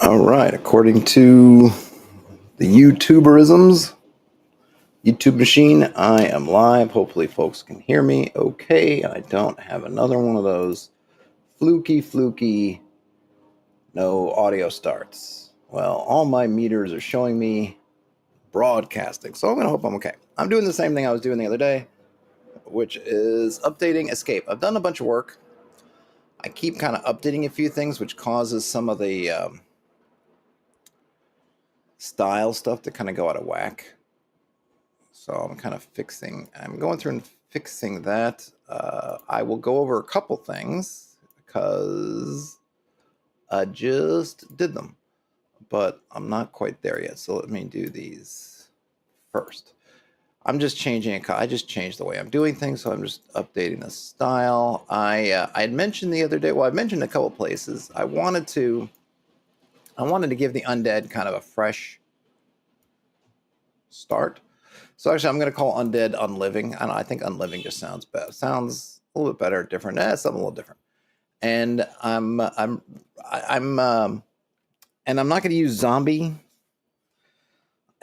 All right, according to the YouTuberisms, YouTube machine, I am live. Hopefully, folks can hear me okay. I don't have another one of those fluky, no audio starts. Well, all my meters are showing me broadcasting, so I'm going to hope I'm okay. I'm doing the same thing I was doing the other day, which is updating Escape. I've done a bunch of work. I keep kind of updating a few things, which causes some of the style stuff to kind of go out of whack. So I'm going through and fixing that. I will go over a couple things because I just did them, but I'm not quite there yet. So let me do these first. I'm just changing I just changed the way I'm doing things, so I'm just updating the style. I had mentioned the other day, well, I've mentioned a couple places. I wanted to give the undead kind of a fresh start. So actually, I'm going to call undead unliving. I don't know, I think unliving just sounds better. Sounds a little bit better, different. Something a little different. And I'm not going to use zombie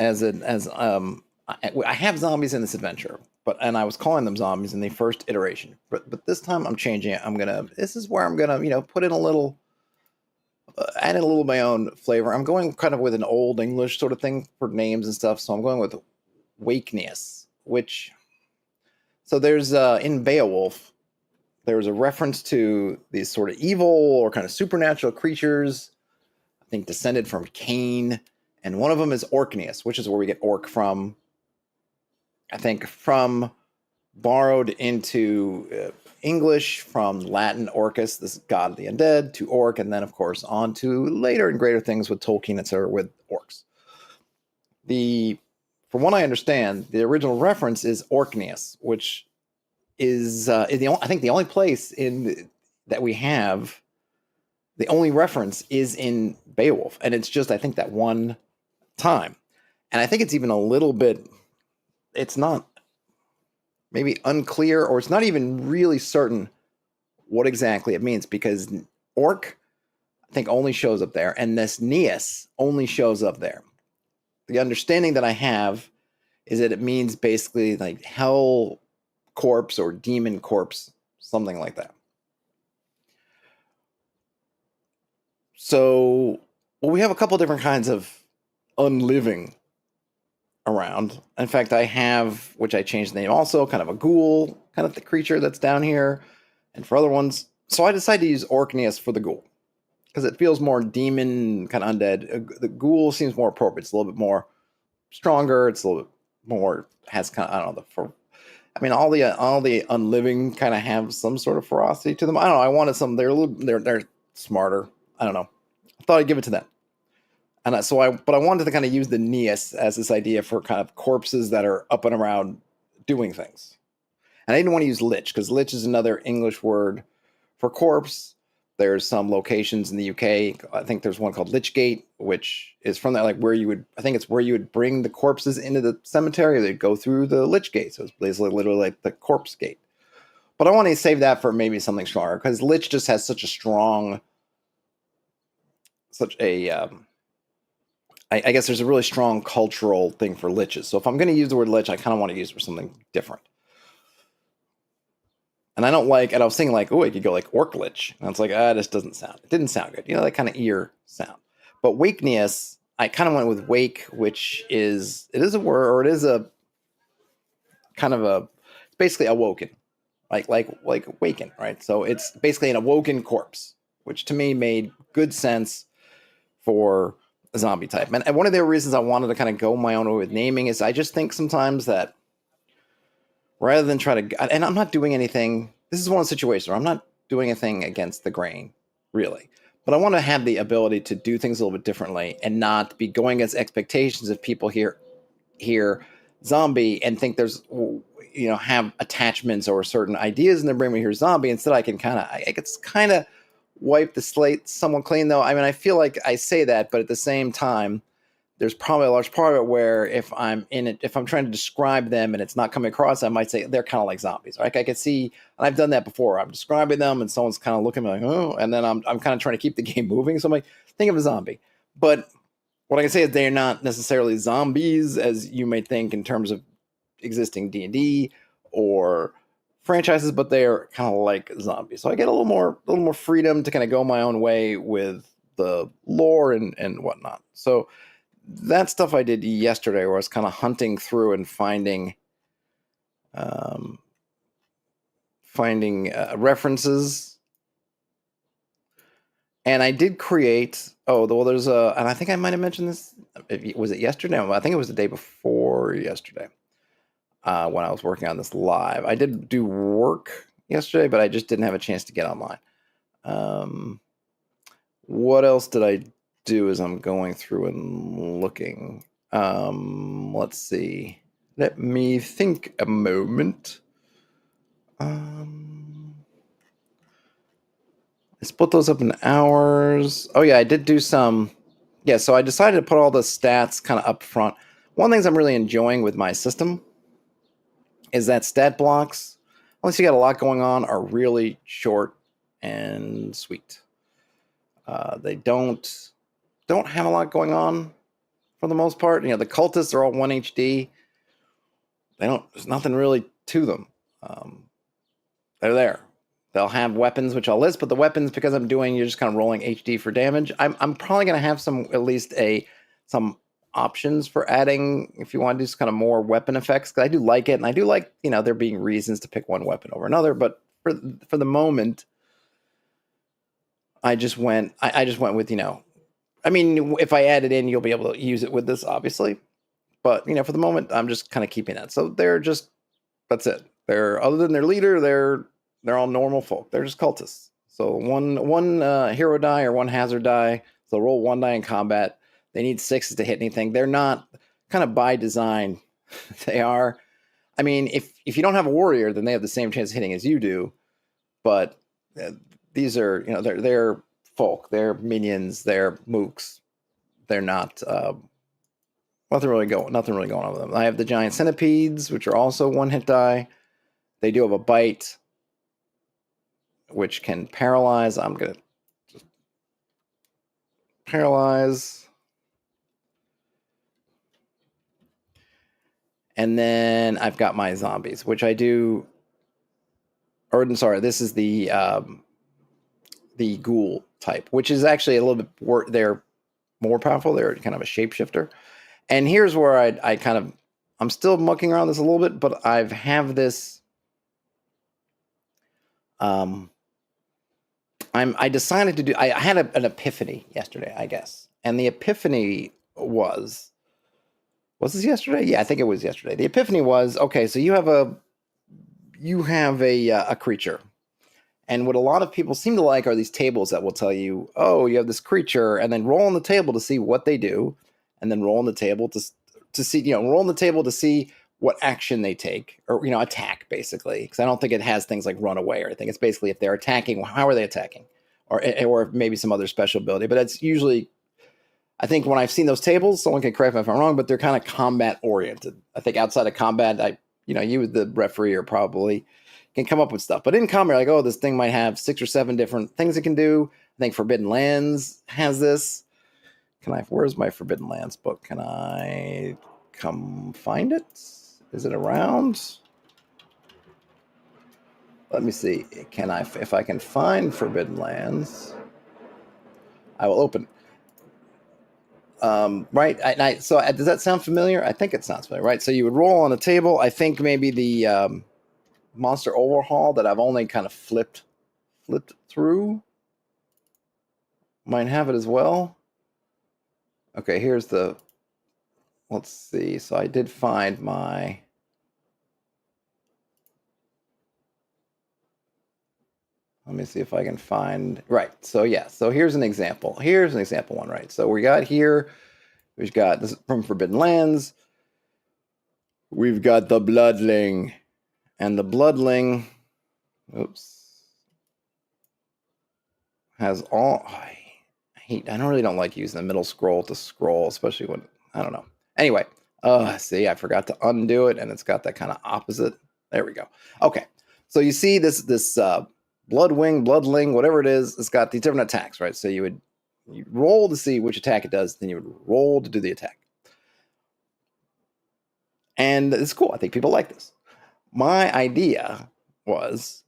I have zombies in this adventure, and I was calling them zombies in the first iteration. But this time I'm changing it. This is where I'm gonna put in a little, add in a little of my own flavor. I'm going kind of with an old English sort of thing for names and stuff. So I'm going with Wakeness, so there's in Beowulf, there's a reference to these sort of evil or kind of supernatural creatures, I think descended from Cain, and one of them is Orkneys, which is where we get orc from. I think from borrowed into English from Latin orcus, this god of the undead, to orc, and then of course on to later and greater things with Tolkien, etc., with orcs. From what I understand, the original reference is Orkneys, which is I think the only place that we have the only reference is in Beowulf, and it's just I think that one time, and I think it's even a little bit. It's not maybe unclear, or it's not even really certain what exactly it means, because orc I think only shows up there, and this Neas only shows up there. The understanding that I have is that it means basically like hell corpse or demon corpse, something like that. So, we have a couple different kinds of unliving around. In fact, I have, which I changed the name also, kind of a ghoul, kind of the creature that's down here, and for other ones. So I decided to use Orkneys for the ghoul, because it feels more demon, kind of undead. The ghoul seems more appropriate. It's a little bit more stronger. It's a little bit more, has kind of, I don't know, all the unliving kind of have some sort of ferocity to them. I don't know. I wanted some. They're smarter. I don't know. I thought I'd give it to them. And but I wanted to kind of use the Neas as this idea for kind of corpses that are up and around doing things. And I didn't want to use lich, because lich is another English word for corpse. There's some locations in the UK. I think there's one called Lichgate, which is from that, like where you would bring the corpses into the cemetery. They'd go through the Lich Gate. So it's basically literally like the corpse gate. But I want to save that for maybe something stronger, because lich just has such a I guess there's a really strong cultural thing for liches. So if I'm going to use the word lich, I kind of want to use it for something different. And I was thinking like, oh, it could go like orc lich. And it's like, this it didn't sound good. That kind of ear sound. But Wakeness, I kind of went with wake, which it is a word, or it is a kind of it's basically awoken, like waken, right? So it's basically an awoken corpse, which to me made good sense for a zombie type. And one of the reasons I wanted to kind of go my own way with naming is I just think sometimes that rather than try to, and I'm not doing anything, this is one situation where I'm not doing anything against the grain, really. But I want to have the ability to do things a little bit differently and not be going against expectations of people hear zombie and think there's, have attachments or certain ideas in their brain when you hear zombie. Instead, I can kind of wipe the slate somewhat clean, though. I feel like I say that, but at the same time, there's probably a large part of it where if I'm trying to describe them and it's not coming across, I might say they're kind of like zombies. Right? I could see, and I've done that before. I'm describing them and someone's kind of looking at me like, oh, and then I'm kind of trying to keep the game moving. So I'm like, think of a zombie. But what I can say is they're not necessarily zombies as you may think in terms of existing D&D or franchises, but they're kind of like zombies. So I get a little more freedom to kind of go my own way with the lore and whatnot. So that stuff I did yesterday, where I was kind of hunting through and um, finding references. And I did create. Oh, well, there's a, and I think I might have mentioned this. Was it yesterday? I think it was the day before yesterday. When I was working on this live, I did do work yesterday, but I just didn't have a chance to get online. What else did I do as I'm going through and looking? Let's see. Let me think a moment. I split those up in hours. Oh yeah, I did do some. Yeah, so I decided to put all the stats kind of up front. One of the things I'm really enjoying with my system is that stat blocks, unless you got a lot going on, are really short and sweet. They don't have a lot going on for the most part. You know, the cultists are all 1 HD. There's nothing really to them. They're there. They'll have weapons, which I'll list, but the weapons, because you're just kind of rolling HD for damage. I'm probably going to have some options for adding, if you want to do some kind of more weapon effects, because I do like it, and I do like, there being reasons to pick one weapon over another. But for the moment, I just went with, I mean, if I add it in, you'll be able to use it with this, obviously. But, for the moment, I'm just kind of keeping that. So that's it. Other than their leader, they're all normal folk. They're just cultists. So one hero die or one hazard die. So roll 1 die in combat. They need 6s to hit anything. They're not kind of by design. They are. I mean, if you don't have a warrior, then they have the same chance of hitting as you do. But these are, they're folk. They're minions. They're mooks. They're not. Nothing really going on with them. I have the giant centipedes, which are also 1 hit die. They do have a bite, which can paralyze. I'm gonna just paralyze. And then I've got my zombies, which I do. Or I'm sorry, this is the ghoul type, which is actually a little bit. They're more powerful. They're kind of a shapeshifter. And here's where I'm still mucking around this a little bit, but I have this. I decided to do. I had an epiphany yesterday, I guess, and the epiphany was this yesterday? Yeah, I think it was yesterday. The epiphany was, okay, so you have a creature, and what a lot of people seem to like are these tables that will tell you, oh, you have this creature, and then roll on the table to see what they do, and then roll on the table to see, roll on the table to see what action they take, or attack, basically, because I don't think it has things like run away or anything. It's basically if they're attacking, how are they attacking, or maybe some other special ability. But it's usually, I think when I've seen those tables, someone can correct me if I'm wrong, but they're kind of combat oriented. I think outside of combat, you the referee or probably can come up with stuff. But in combat, like, oh, this thing might have 6 or 7 different things it can do. I think Forbidden Lands has this. Where's my Forbidden Lands book? Can I come find it? Is it around? Let me see. If I can find Forbidden Lands, I will open. Right. So does that sound familiar? I think it sounds familiar, right? So you would roll on a table. I think maybe the Monster Overhaul that I've only kind of flipped through might have it as well. Okay, let's see. So I did find my. Let me see if I can find, right. So yeah, so here's an example. Here's an example one, right? So we've got this is from Forbidden Lands. We've got the Bloodling. And the Bloodling, has all, I don't like using the middle scroll to scroll, especially when, I don't know. Anyway, see, I forgot to undo it, and it's got that kind of opposite. There we go. Okay, so you see this Bloodwing, Bloodling, whatever it is, it's got these different attacks, right? So you would You roll to see which attack it does, then you would roll to do the attack. And it's cool. I think people like this. My idea was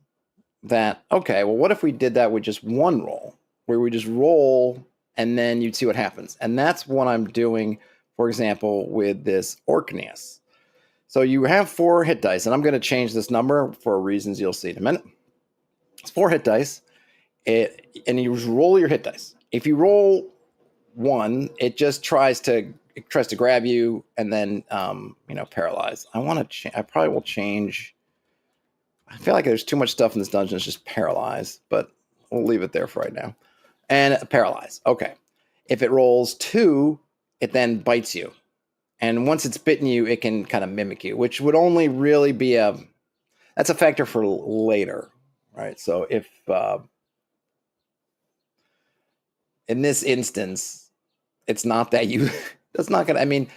that, okay, well, what if we did that with just one roll, where we just roll and then you'd see what happens? And that's what I'm doing, for example, with this Orkneys. So you have 4 hit dice, and I'm going to change this number for reasons you'll see in a minute. It's 4 hit dice, and you just roll your hit dice. If you roll 1, it just tries to grab you and then paralyze. I probably will change. I feel like there's too much stuff in this dungeon. It's just paralyze, but we'll leave it there for right now. And paralyze. Okay. If it rolls 2, it then bites you. And once it's bitten you, it can kind of mimic you, which would only really be that's a factor for later, right? So if in this instance, it's not that that's not going to, I mean,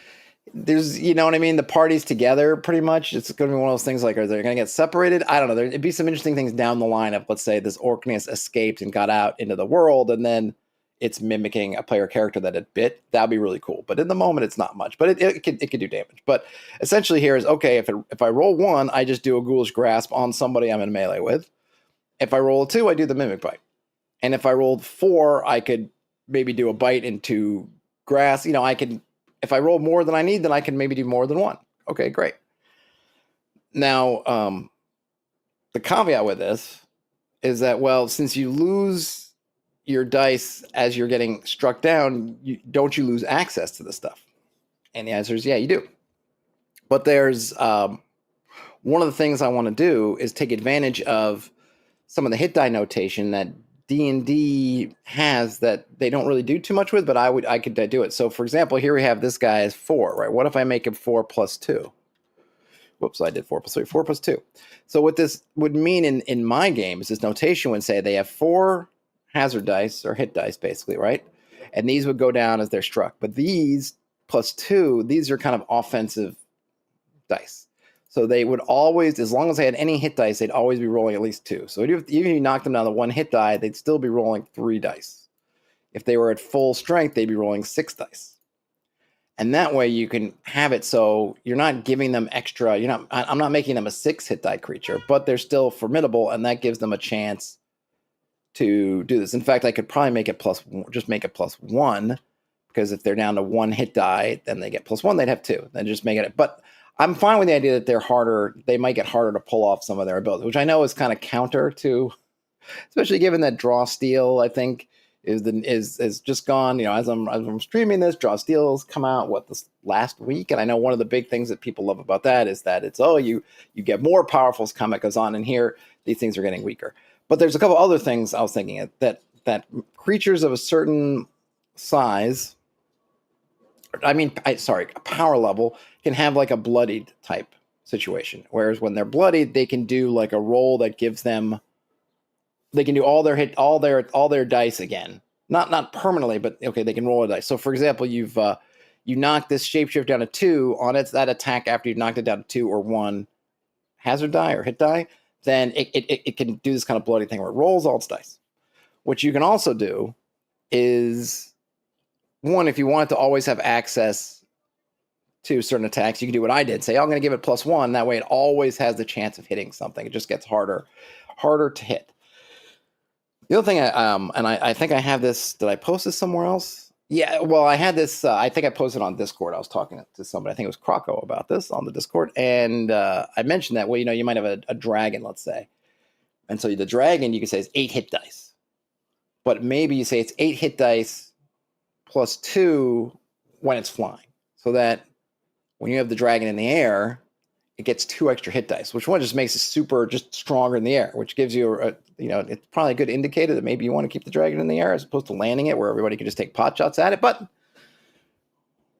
there's, you know what I mean? The party's together pretty much. It's going to be one of those things like, are they going to get separated? I don't know. There'd be some interesting things down the line of, let's say, this Orkneys escaped and got out into the world, and then it's mimicking a player character that it bit. That'd be really cool. But in the moment, it's not much. But it could do damage. But essentially here is, okay, if I roll 1, I just do a Ghoulish Grasp on somebody I'm in melee with. If I roll a 2, I do the Mimic Bite. And if I rolled 4, I could maybe do a bite into grass. You know, I can, if I roll more than I need, then I can maybe do more than 1. Okay, great. Now, the caveat with this is that, well, since you lose your dice as you're getting struck down, don't you lose access to this stuff? And the answer is, yeah, you do. But there's one of the things I want to do is take advantage of some of the hit die notation that D&D has that they don't really do too much with, but I could do it. So for example, here we have this guy as 4, right? What if I make him 4 plus 2? Whoops, I did 4 plus 3, 4 plus 2. So what this would mean in my games, this notation would say they have 4 hazard dice or hit dice, basically, right? And these would go down as they're struck. But these plus 2, these are kind of offensive dice. So they would always, as long as they had any hit dice, they'd always be rolling at least 2. So even if you knocked them down to 1 hit die, they'd still be rolling 3 dice. If they were at full strength, they'd be rolling 6 dice. And that way you can have it so you're not giving them extra. I'm not making them a 6 hit die creature, but they're still formidable, and that gives them a chance to do this. In fact, I could probably make it plus 1, because if they're down to 1 hit die, then they get plus 1. They'd have 2. Then just make it. But I'm fine with the idea that they're harder. They might get harder to pull off some of their abilities, which I know is kind of counter to, especially given that Draw Steel, I think, is just gone. You know, as I'm streaming this, Draw Steel's come out this last week, and I know one of the big things that people love about that is that it's you get more powerful as combat goes on, and here these things are getting weaker. But there's a couple other things I was thinking that creatures of a certain size, a power level, can have like a bloodied type situation. Whereas when they're bloodied, they can do like a roll that gives them, they can do all their dice again. Not permanently, but okay, they can roll a dice. So for example, you knock this shapeshift down to 2 on that attack after you've knocked it down to 2 or 1 hazard die or hit die, then it can do this kind of bloody thing where it rolls all its dice. What you can also do is, one, if you want to always have access to certain attacks, you can do what I did. Say, I'm going to give it plus 1. That way it always has the chance of hitting something. It just gets harder to hit. The other thing, I think I have this, did I post this somewhere else? Yeah, well, I had this, I think I posted on Discord. I was talking to somebody, I think it was Croco, about this on the Discord. And I mentioned that, well, you might have a dragon, let's say. And so the dragon, you can say, is 8 hit dice. But maybe you say it's 8 hit dice plus 2 when it's flying. So that when you have the dragon in the air, it gets 2 extra hit dice, which one just makes it super just stronger in the air, which gives you it's probably a good indicator that maybe you want to keep the dragon in the air as opposed to landing it where everybody can just take pot shots at it. But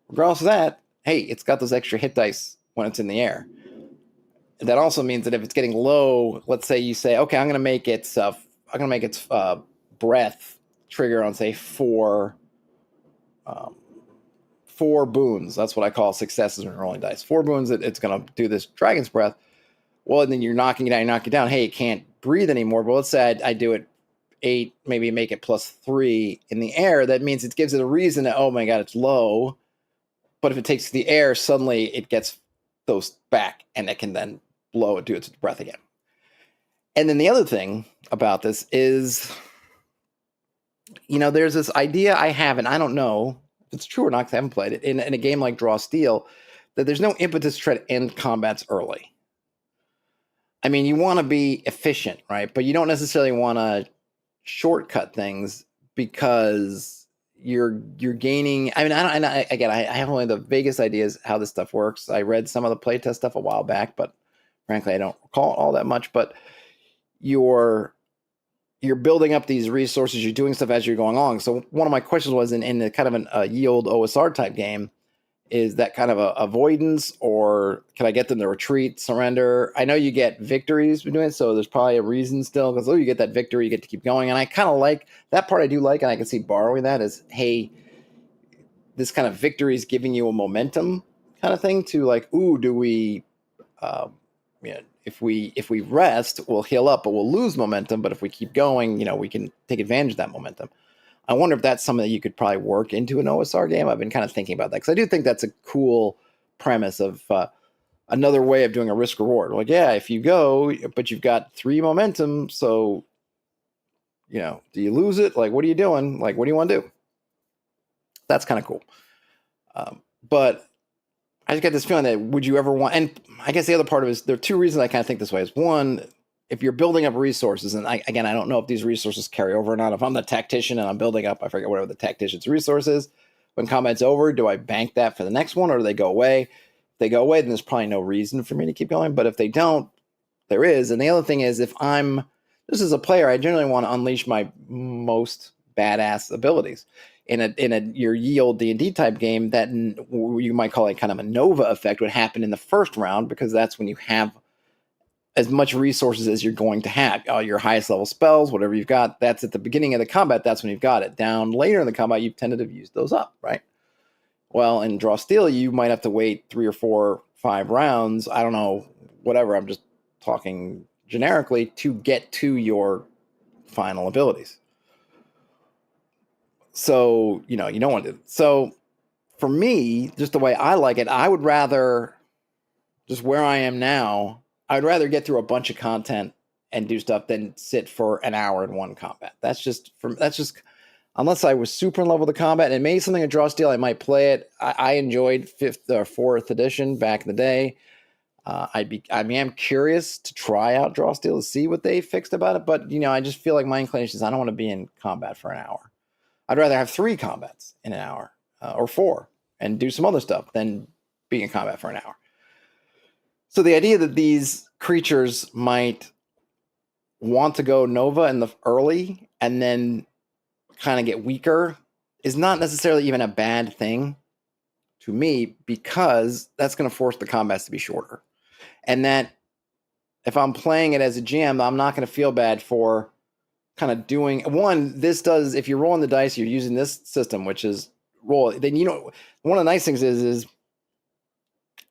regardless of that, hey, it's got those extra hit dice when it's in the air. That also means that if it's getting low, let's say you say, okay, I'm going to make its breath trigger on, say, 4 boons. That's what I call successes when rolling dice. 4 boons, it's going to do this dragon's breath. Well, and then you're knocking it down. Hey, it can't breathe anymore. But let's say I do it 8, maybe make it +3 in the air, that means it gives it a reason that, oh my God, it's low. But if it takes the air, suddenly it gets those back and it can then blow it to its breath again. And then the other thing about this is, there's this idea I have, and I don't know if it's true or not because I haven't played it, in a game like Draw Steel, that there's no impetus to try to end combats early. I mean, you want to be efficient, right? But you don't necessarily want to shortcut things because you're gaining. I mean, I have only the vaguest ideas how this stuff works. I read some of the playtest stuff a while back, but frankly, I don't recall all that much. But you're building up these resources. You're doing stuff as you're going along. So one of my questions was in a kind of a yield OSR type game, is that kind of a avoidance, or can I get them to retreat, surrender? I know you get victories for doing it, so there's probably a reason still, because you get that victory, you get to keep going. And I kind of like that part. I do like, and I can see borrowing that as, hey, this kind of victory is giving you a momentum kind of thing to like, ooh, do we, if we rest, we'll heal up, but we'll lose momentum. But if we keep going, we can take advantage of that momentum. I wonder if that's something that you could probably work into an OSR game. I've been kind of thinking about that because I do think that's a cool premise of another way of doing a risk reward. Like, yeah, if you go, but you've got 3 momentum, so, do you lose it? Like, what are you doing? Like, what do you want to do? That's kind of cool. But I just got this feeling that would you ever want, and I guess the other part of it is there are 2 reasons I kind of think this way. Is one, if you're building up resources, and I don't know if these resources carry over or not. If I'm the tactician and I'm building up, I forget whatever the tactician's resource is, when combat's over, do I bank that for the next one, or do they go away? If they go away, then there's probably no reason for me to keep going. But if they don't, there is. And the other thing is, this is a player, I generally want to unleash my most badass abilities. In your yield D&D type game, that you might call it kind of a Nova effect would happen in the first round, because that's when you have as much resources as you're going to have. Your highest level spells, whatever you've got, that's at the beginning of the combat. That's when you've got it. Down later in the combat, you've tended to have used those up, right? Well, in Draw Steel, you might have to wait 3 or 4, 5 rounds. I don't know, whatever. I'm just talking generically to get to your final abilities. So, you don't want to. So, for me, just the way I like it, I would rather, just where I am now, I'd rather get through a bunch of content and do stuff than sit for an hour in one combat. That's just unless I was super in love with the combat and made something a Draw Steel, I might play it. I enjoyed 5th or 4th edition back in the day. I am curious to try out Draw Steel to see what they fixed about it, but I just feel like my inclination is I don't want to be in combat for an hour. I'd rather have 3 combats in an hour or 4 and do some other stuff than be in combat for an hour. So the idea that these creatures might want to go Nova in the early and then kind of get weaker is not necessarily even a bad thing to me, because that's going to force the combats to be shorter. And that if I'm playing it as a GM, I'm not going to feel bad for kind of doing if you're rolling the dice, you're using this system, which is roll. Then one of the nice things is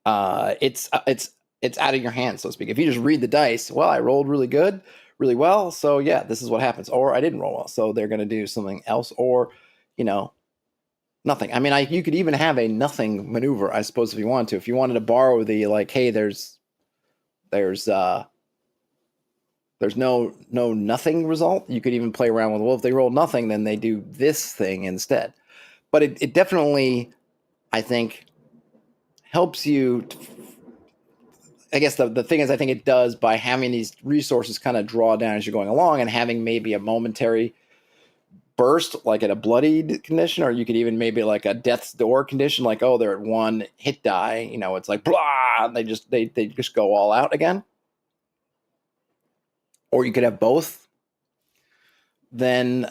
it's out of your hands, so to speak. If you just read the dice, well, I rolled really good, really well, so yeah, this is what happens. Or I didn't roll well, so they're going to do something else, or nothing. I mean, you could even have a nothing maneuver, I suppose, if you wanted to. If you wanted to borrow the hey, there's no nothing result, you could even play around with, well, if they roll nothing, then they do this thing instead. But it definitely, I think, helps you. I guess the thing is, I think it does, by having these resources kind of draw down as you're going along, and having maybe a momentary burst, like at a bloodied condition, or you could even maybe like a death's door condition, like, oh, they're at 1 hit die, it's like blah, and they just go all out again. Or you could have both. Then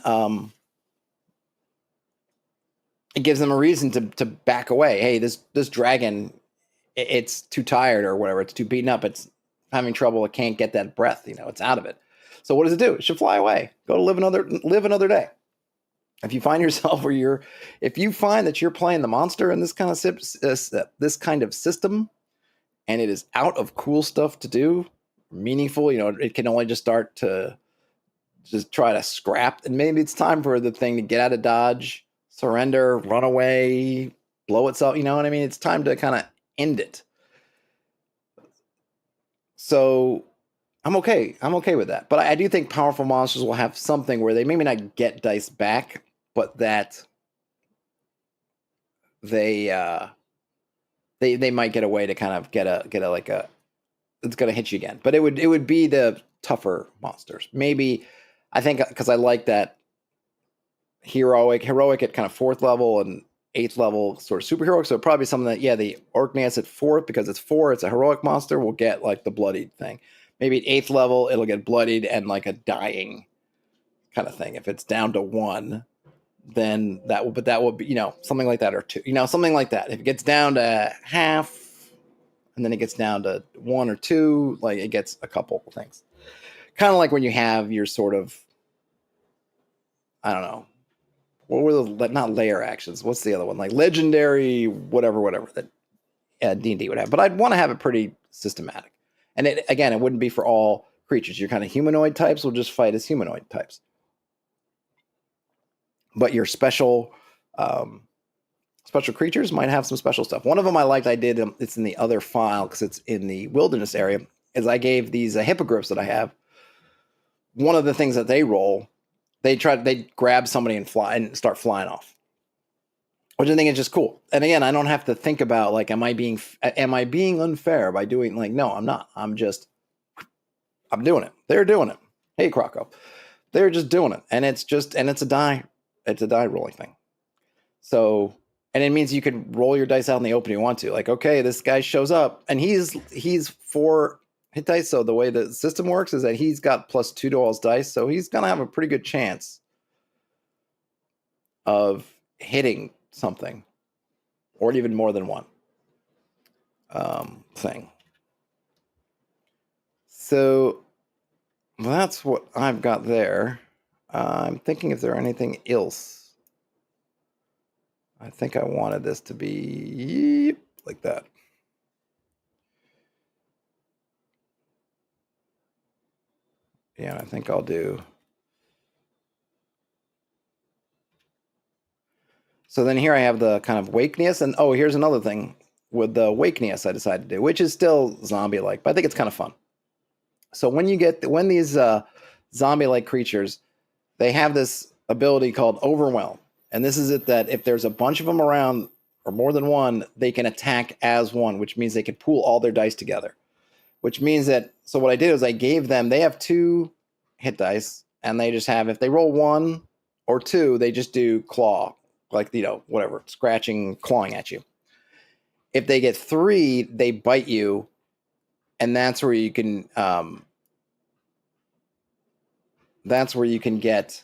it gives them a reason to back away. Hey, this dragon, it's too tired or whatever. It's too beaten up. It's having trouble. It can't get that breath. It's out of it. So what does it do? It should fly away. Go to live another day. If you find yourself if you find that you're playing the monster in this kind of system, and it is out of cool stuff to do, meaningful, it can only just start to just try to scrap, and maybe it's time for the thing to get out of dodge, surrender, run away, blow itself. You know what I mean? It's time to kind of end it. So I'm okay. I'm okay with that. But I do think powerful monsters will have something where they maybe not get dice back, but that they might get a way to kind of get a like a it's gonna hit you again. But it would be the tougher monsters. Maybe I think because I like that heroic at kind of 4th level and 8th level sort of superheroic. So probably something that the Orkneys at 4th because it's 4. It's a heroic monster. Will get like the bloodied thing. Maybe at 8th level it'll get bloodied and like a dying kind of thing. If it's down to 1, then that will be something like that, or 2, something like that. If it gets down to half and then it gets down to 1 or 2, like it gets a couple of things. Kind of like when you have your sort of, I don't know, what were the, not layer actions, what's the other one? Like legendary, whatever that D&D would have. But I'd want to have it pretty systematic. And it wouldn't be for all creatures. Your kind of humanoid types will just fight as humanoid types. But your special creatures might have some special stuff. One of them I liked, it's in the other file because it's in the wilderness area, is I gave these hippogriffs that I have. One of the things that they roll, they grab somebody and fly and start flying off, which I think is just cool. And again, I don't have to think about like, am I being unfair by doing, like, no, I'm not. I'm doing it. They're doing it. Hey, Croco. They're just doing it. And it's a die rolling thing. So, and it means you could roll your dice out in the open if you want to. Like, okay, this guy shows up and he's 4 hit dice. So the way the system works is that he's got +2 to all his dice. So he's going to have a pretty good chance of hitting something, or even more than one thing. So that's what I've got there. I'm thinking if there's anything else. I think I wanted this to be like that. Yeah, I think I'll do. So then here I have the kind of wakeness, and here's another thing with the wakeness I decided to do, which is still zombie-like, but I think it's kind of fun. So when these zombie-like creatures, they have this ability called Overwhelm. And this is it, that if there's a bunch of them around or more than one, they can attack as one, which means they can pool all their dice together. Which means that, so what I did is I gave them, they have 2 hit dice, and they just have, if they roll 1 or 2, they just do claw, like, whatever, scratching, clawing at you. If they get 3, they bite you, and that's where you can get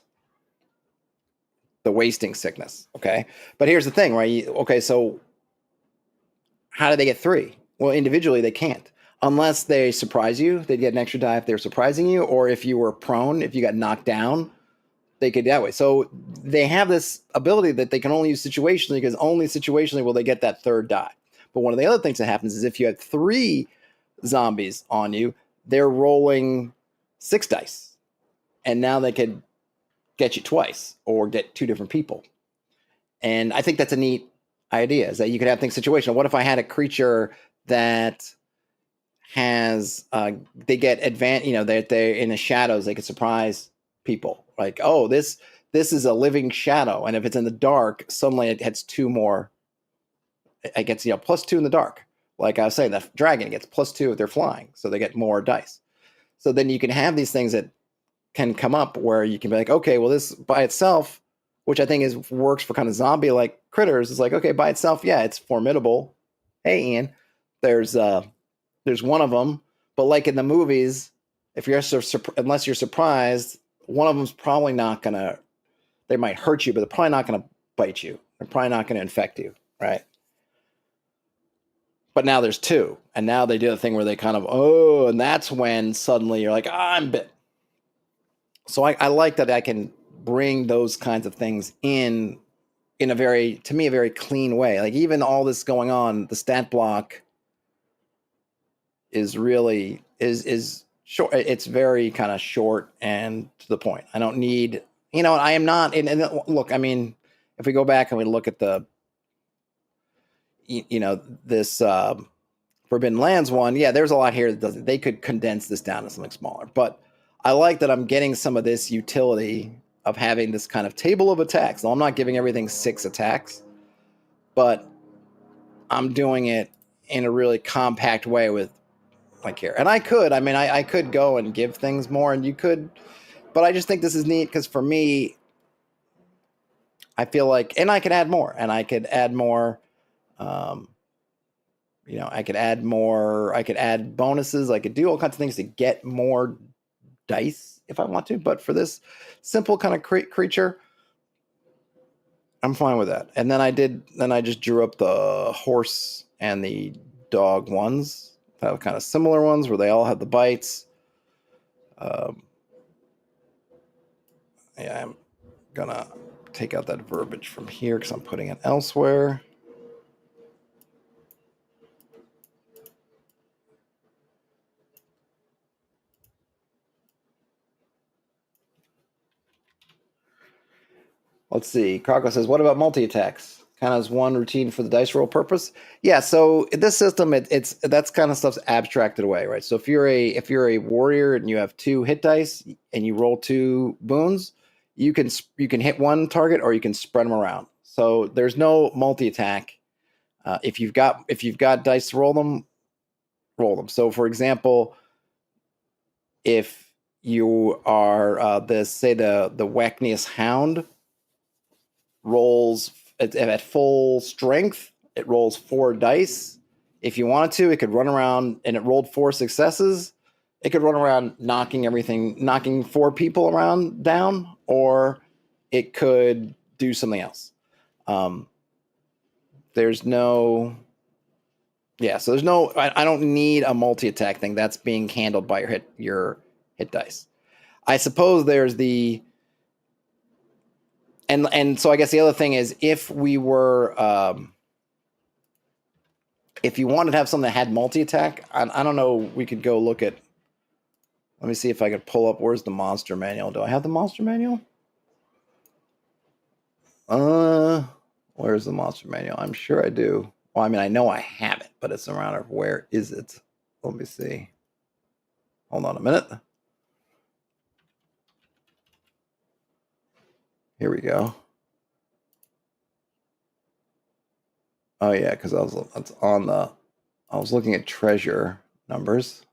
the wasting sickness. Okay. But here's the thing, right? So how do they get 3? Well, individually they can't, unless they surprise you. They'd get an extra die if they're surprising you, or if you were prone, if you got knocked down, they could that way. So they have this ability that they can only use situationally, because only situationally will they get that 3rd die. But one of the other things that happens is if you have 3 zombies on you, they're rolling 6 dice, and now they could get you twice or get 2 different people. And I think that's a neat idea, is that you could have things situational. What if I had a creature that has they get advanced, that they're in the shadows, they could surprise people, like, oh, this is a living shadow, and if it's in the dark, suddenly it gets 2 more. It gets +2 in the dark. Like I was saying, the dragon gets +2 if they're flying, so they get more dice. So then you can have these things that can come up where you can be like, okay, well, this by itself, which I think works for kind of zombie-like critters, is like, okay, by itself, yeah, it's formidable. Hey, Ian, there's one of them, but like in the movies, if you're unless you're surprised, one of them's probably not gonna. They might hurt you, but they're probably not gonna bite you. They're probably not gonna infect you, right? But now there's 2, and now they do the thing where they kind of, and that's when suddenly you're like, I'm bit. So I like that I can bring those kinds of things in a very clean way. Like, even all this going on, the stat block is really is short. It's very kind of short and to the point. I don't need, I am not. And look, I mean, if we go back and we look at this Forbidden Lands one, yeah, there's a lot here that doesn't. They could condense this down to something smaller, but I like that I'm getting some of this utility of having this kind of table of attacks. Now, I'm not giving everything 6 attacks, but I'm doing it in a really compact way with my care. And I could go and give things more, and you could, but I just think this is neat because for me, I feel like, and I could add more, and I could add more. I could add more. I could add bonuses. I could do all kinds of things to get more dice if I want to. But for this simple kind of creature, I'm fine with that. And then I just drew up the horse and the dog ones. That were kind of similar ones where they all had the bites. Yeah, I'm gonna take out that verbiage from here because I'm putting it elsewhere. Let's see. Krakow says, "What about multi-attacks? Kind of as one routine for the dice roll purpose." Yeah. So in this system, it's that's kind of stuff's abstracted away, right? So if you're a warrior and you have 2 hit dice and you roll 2 boons, you can hit one target or you can spread them around. So there's no multi-attack. If you've got dice to roll them, roll them. So for example, if you are the Wacknius Hound rolls at full strength, it rolls 4 dice. If you wanted to, it could run around, and it rolled 4 successes. It could run around knocking 4 people around down, or it could do something else. There's no, yeah. So there's no. I don't need a multi-attack thing. That's being handled by your hit dice. I suppose there's the. And so I guess the other thing is if we were if you wanted to have something that had multi-attack, I don't know, we could go look at, let me see if I could pull up, where's the monster manual? Do I have the monster manual? Where's the monster manual? I'm sure I do. Well, I mean, I know I have it, but it's a matter of where is it? Let me see. Hold on a minute. Here we go. Oh yeah, because I was looking at treasure numbers.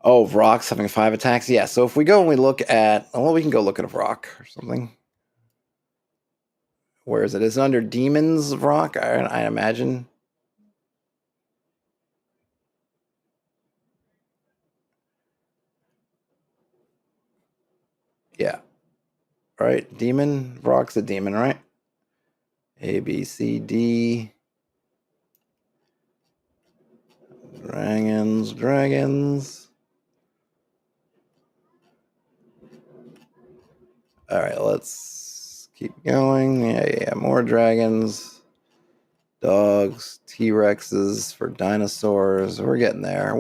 Oh, Vrock's having 5 attacks. Yeah, so if we go and we look at, well, we can go look at a Vrock or something. Where is it? Is it under Demons Vrock? I imagine. Yeah. Right. Demon. Vrock's a demon, right? A, B, C, D. Dragons. All right, let's keep going. Yeah, more dragons. Dogs, T-Rexes for dinosaurs. We're getting there.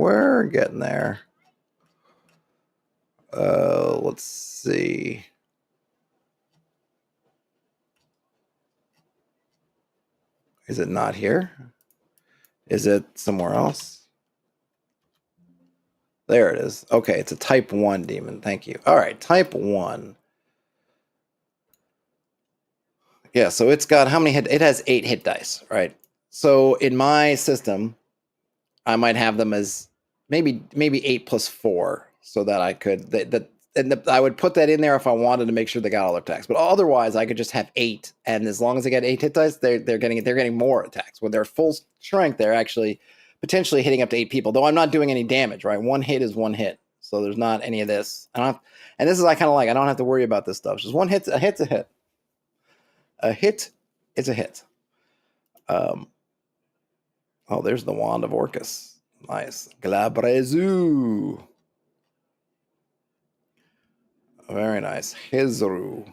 Let's see. Is it not here? Is it somewhere else? There it is. Okay, it's a type 1 demon. Thank you. All right, type 1. Yeah, so it's got how many hit? It has 8 hit dice, right? So in my system, I might have them as maybe 8 plus 4, so that I could I would put that in there if I wanted to make sure they got all their attacks. But otherwise, I could just have 8, and as long as they get 8 hit dice, they're getting more attacks. When they're full strength, they're actually potentially hitting up to 8 people. Though I'm not doing any damage, right? 1 hit is 1 hit, so there's not any of this. And this is I kind of like. I don't have to worry about this stuff. Just 1 hit. A hit's a hit. A hit is a hit. Oh, there's the Wand of Orcus. Nice. Glabrezu. Very nice. Hizru.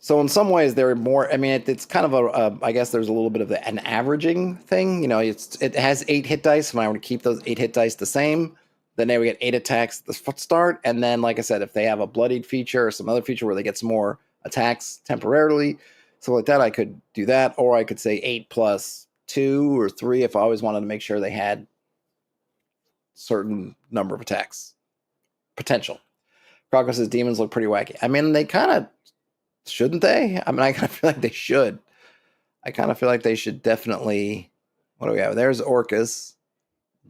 So in some ways, they're more. I mean, it's kind of I guess there's a little bit of an averaging thing. You know, it has 8 hit dice. If I were to keep those 8 hit dice the same, then they would get 8 attacks at the start. And then, like I said, if they have a bloodied feature or some other feature where they get some more attacks temporarily, something like that, I could do that. Or I could say 8 plus 2 or 3 if I always wanted to make sure they had certain number of attacks potential. Croco says demons look pretty wacky. I mean, they kind of shouldn't they? I mean, I kind of feel like they should. I kind of feel like they should definitely. What do we have? There's Orcus,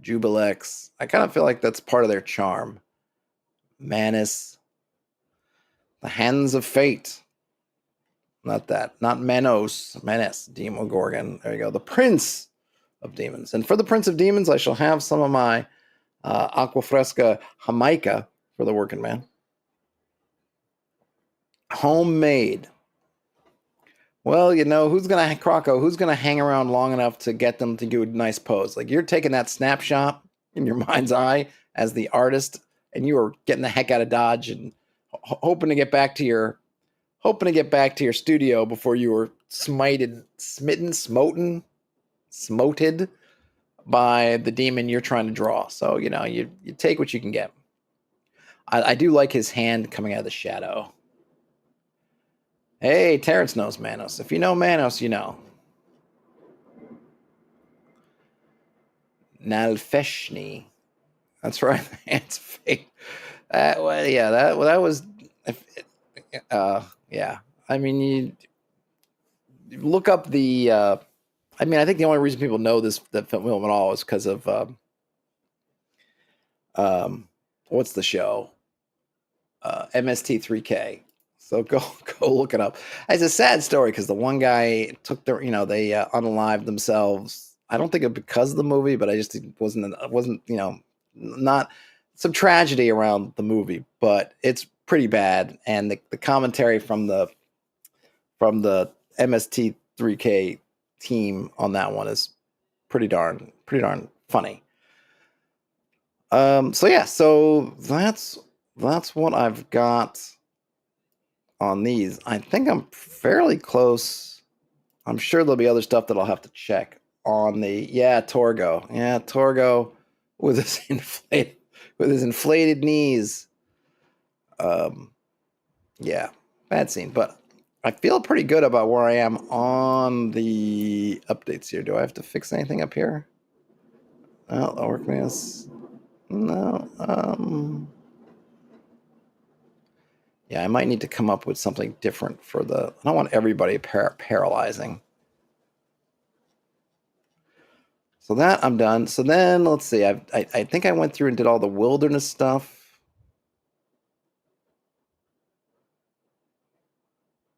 Jubilex. I kind of feel like that's part of their charm. Manus, the Hands of Fate. Not that. Not Manos. Manus, Demogorgon. There you go. The Prince of Demons. And for the Prince of Demons, I shall have some of my Aquafresca Jamaica for the working man. Homemade. Well, you know, who's going to hang around long enough to get them to do a nice pose? Like, you're taking that snapshot in your mind's eye as the artist, and you are getting the heck out of Dodge and hoping to get back to your studio before you were smoted by the demon you're trying to draw. So, you know, you take what you can get. I do like his hand coming out of the shadow. Hey, Terrence knows Manos. If you know Manos, you know. Nalfeshni. That's right. Hands of Fate. That was. Yeah. I mean, you look up the. I mean, I think the only reason people know that film at all is because of. What's the show? MST3K. So go look it up. It's a sad story because the one guy took they unalived themselves. I don't think it because of the movie, but I just wasn't not some tragedy around the movie, but it's pretty bad. And the commentary from the MST3K team on that one is pretty darn funny. So that's what I've got on these. I think I'm fairly close. I'm sure there'll be other stuff that I'll have to check on the Torgo. Yeah, Torgo with his inflated knees. Bad scene, but I feel pretty good about where I am on the updates here. Do I have to fix anything up here? Well, Orcus. No. Yeah, I might need to come up with something different for I don't want everybody paralyzing. So that I'm done. So then let's see. I think I went through and did all the wilderness stuff.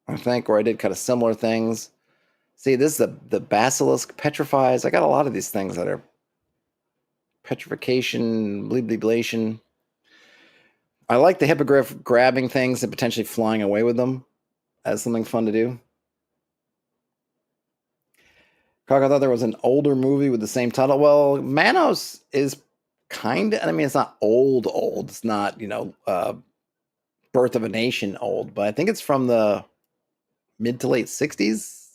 I think, or I did kind of similar things. See, this is the basilisk petrifies. I got a lot of these things that are petrification, bleeblation. I like the hippogriff grabbing things and potentially flying away with them as something fun to do. I thought there was an older movie with the same title. Well, Manos is kind of, I mean, it's not old. It's not, Birth of a Nation old, but I think it's from the mid to late 60s.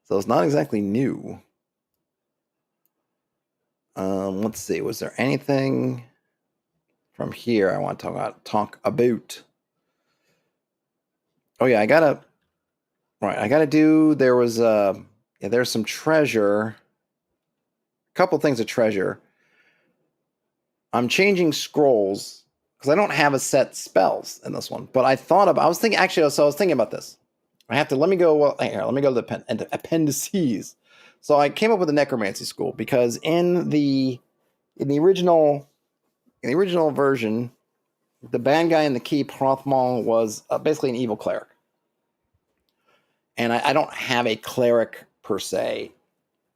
So it's not exactly new. Let's see. Was there anything from here I want to talk about? Oh yeah, I gotta do. There was there's some treasure. A couple things of treasure. I'm changing scrolls because I don't have a set spells in this one. But I was thinking about this. Let me go to the appendices. So I came up with a necromancy school because in the original version, the bad guy in the keep, Hrothmol, was basically an evil cleric. And I don't have a cleric per se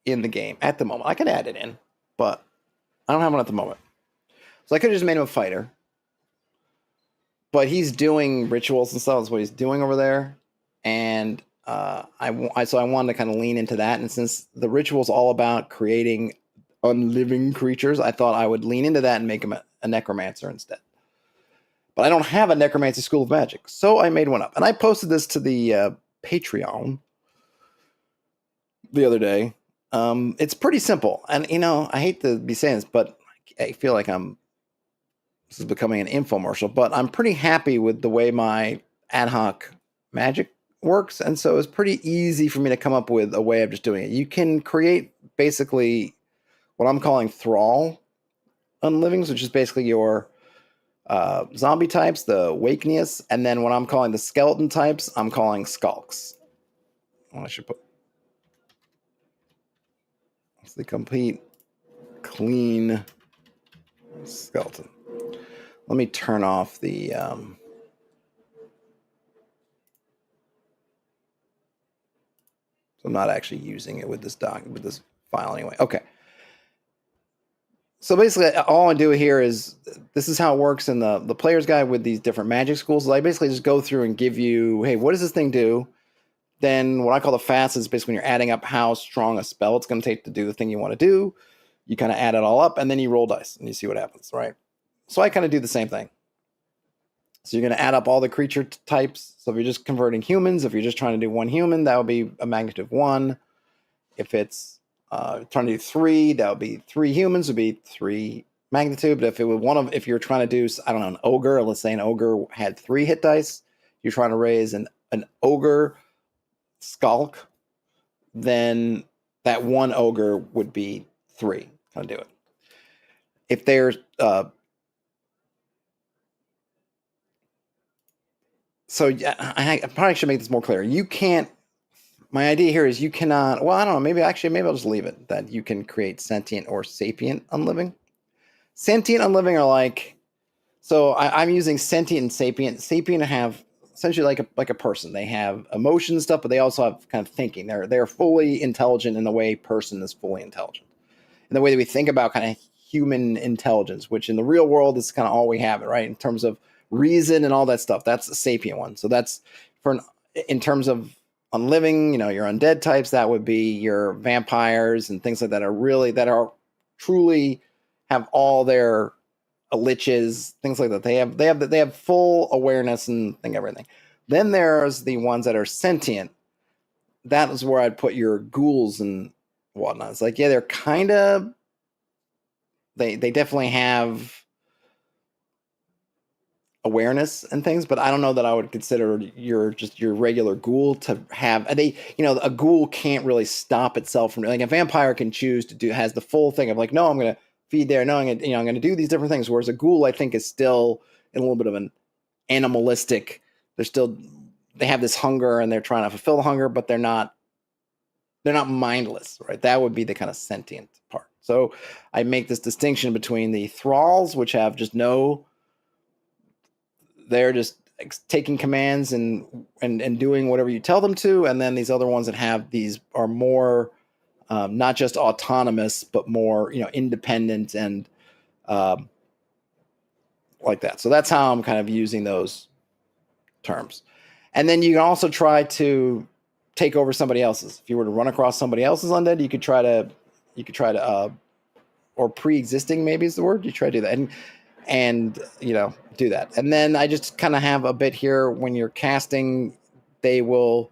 in the game at the moment. I could add it in, but I don't have one at the moment. So I could have just made him a fighter. But he's doing rituals and stuff. That's what he's doing over there. And so I wanted to kind of lean into that. And since the ritual's all about creating unliving creatures, I thought I would lean into that and make him a necromancer instead. But I don't have a Necromancy School of Magic, so I made one up. And I posted this to the Patreon the other day. It's pretty simple. And, I hate to be saying this, but I feel like this is becoming an infomercial, but I'm pretty happy with the way my ad hoc magic works. And so it's pretty easy for me to come up with a way of just doing it. You can create basically what I'm calling thrall unlivings, which is basically your zombie types, the wakeness, and then what I'm calling the skeleton types, I'm calling skulks. I should put the complete clean skeleton. Let me turn off the so I'm not actually using it with this file anyway. Okay. So basically, all I do here is, this is how it works in the player's guide with these different magic schools. I basically just go through and give you, hey, what does this thing do? Then what I call the fast is basically when you're adding up how strong a spell it's going to take to do the thing you want to do. You kind of add it all up, and then you roll dice, and you see what happens, right? So I kind of do the same thing. So you're going to add up all the creature types. So if you're just converting humans, if you're just trying to do one human, that would be a magnitude of 1. If it's trying to do 3, that would be 3 humans, would be 3 magnitude. But if you're trying to do, I don't know, an ogre, let's say an ogre had 3 hit dice, you're trying to raise an ogre skulk, then that one ogre would be 3. Kind of do it. If there's so I probably should make this more clear. You can't. My idea here is you cannot. Well, I don't know. Maybe I'll just leave it that you can create sentient or sapient unliving. Sentient unliving are like. So I'm using sentient and sapient. Sapient have essentially like a person. They have emotions and stuff, but they also have kind of thinking. They're fully intelligent in the way person is fully intelligent. In the way that we think about kind of human intelligence, which in the real world is kind of all we have, right? In terms of reason and all that stuff. That's a sapient one. So that's in terms of unliving, your undead types, that would be your vampires and things like that are truly have all their liches, things like that. They have full awareness and everything. Then there's the ones that are sentient. That is where I'd put your ghouls and whatnot. It's like, yeah, they're kind of, they definitely have awareness and things, but I don't know that I would consider your regular ghoul to have. A ghoul can't really stop itself from, like, a vampire can choose to do, has the full thing of like, no, I'm going to feed there, no, I'm going to do these different things. Whereas a ghoul, I think, is still in a little bit of an animalistic. They have this hunger and they're trying to fulfill the hunger, but they're not mindless, right? That would be the kind of sentient part. So I make this distinction between the thralls, which have just they're just taking commands and doing whatever you tell them to. And then these other ones that have these are more not just autonomous, but more, independent and like that. So that's how I'm kind of using those terms. And then you can also try to take over somebody else's. If you were to run across somebody else's undead, you could try to or pre-existing, maybe is the word. You try to do that. And do that. And then I just kind of have a bit here when you're casting, you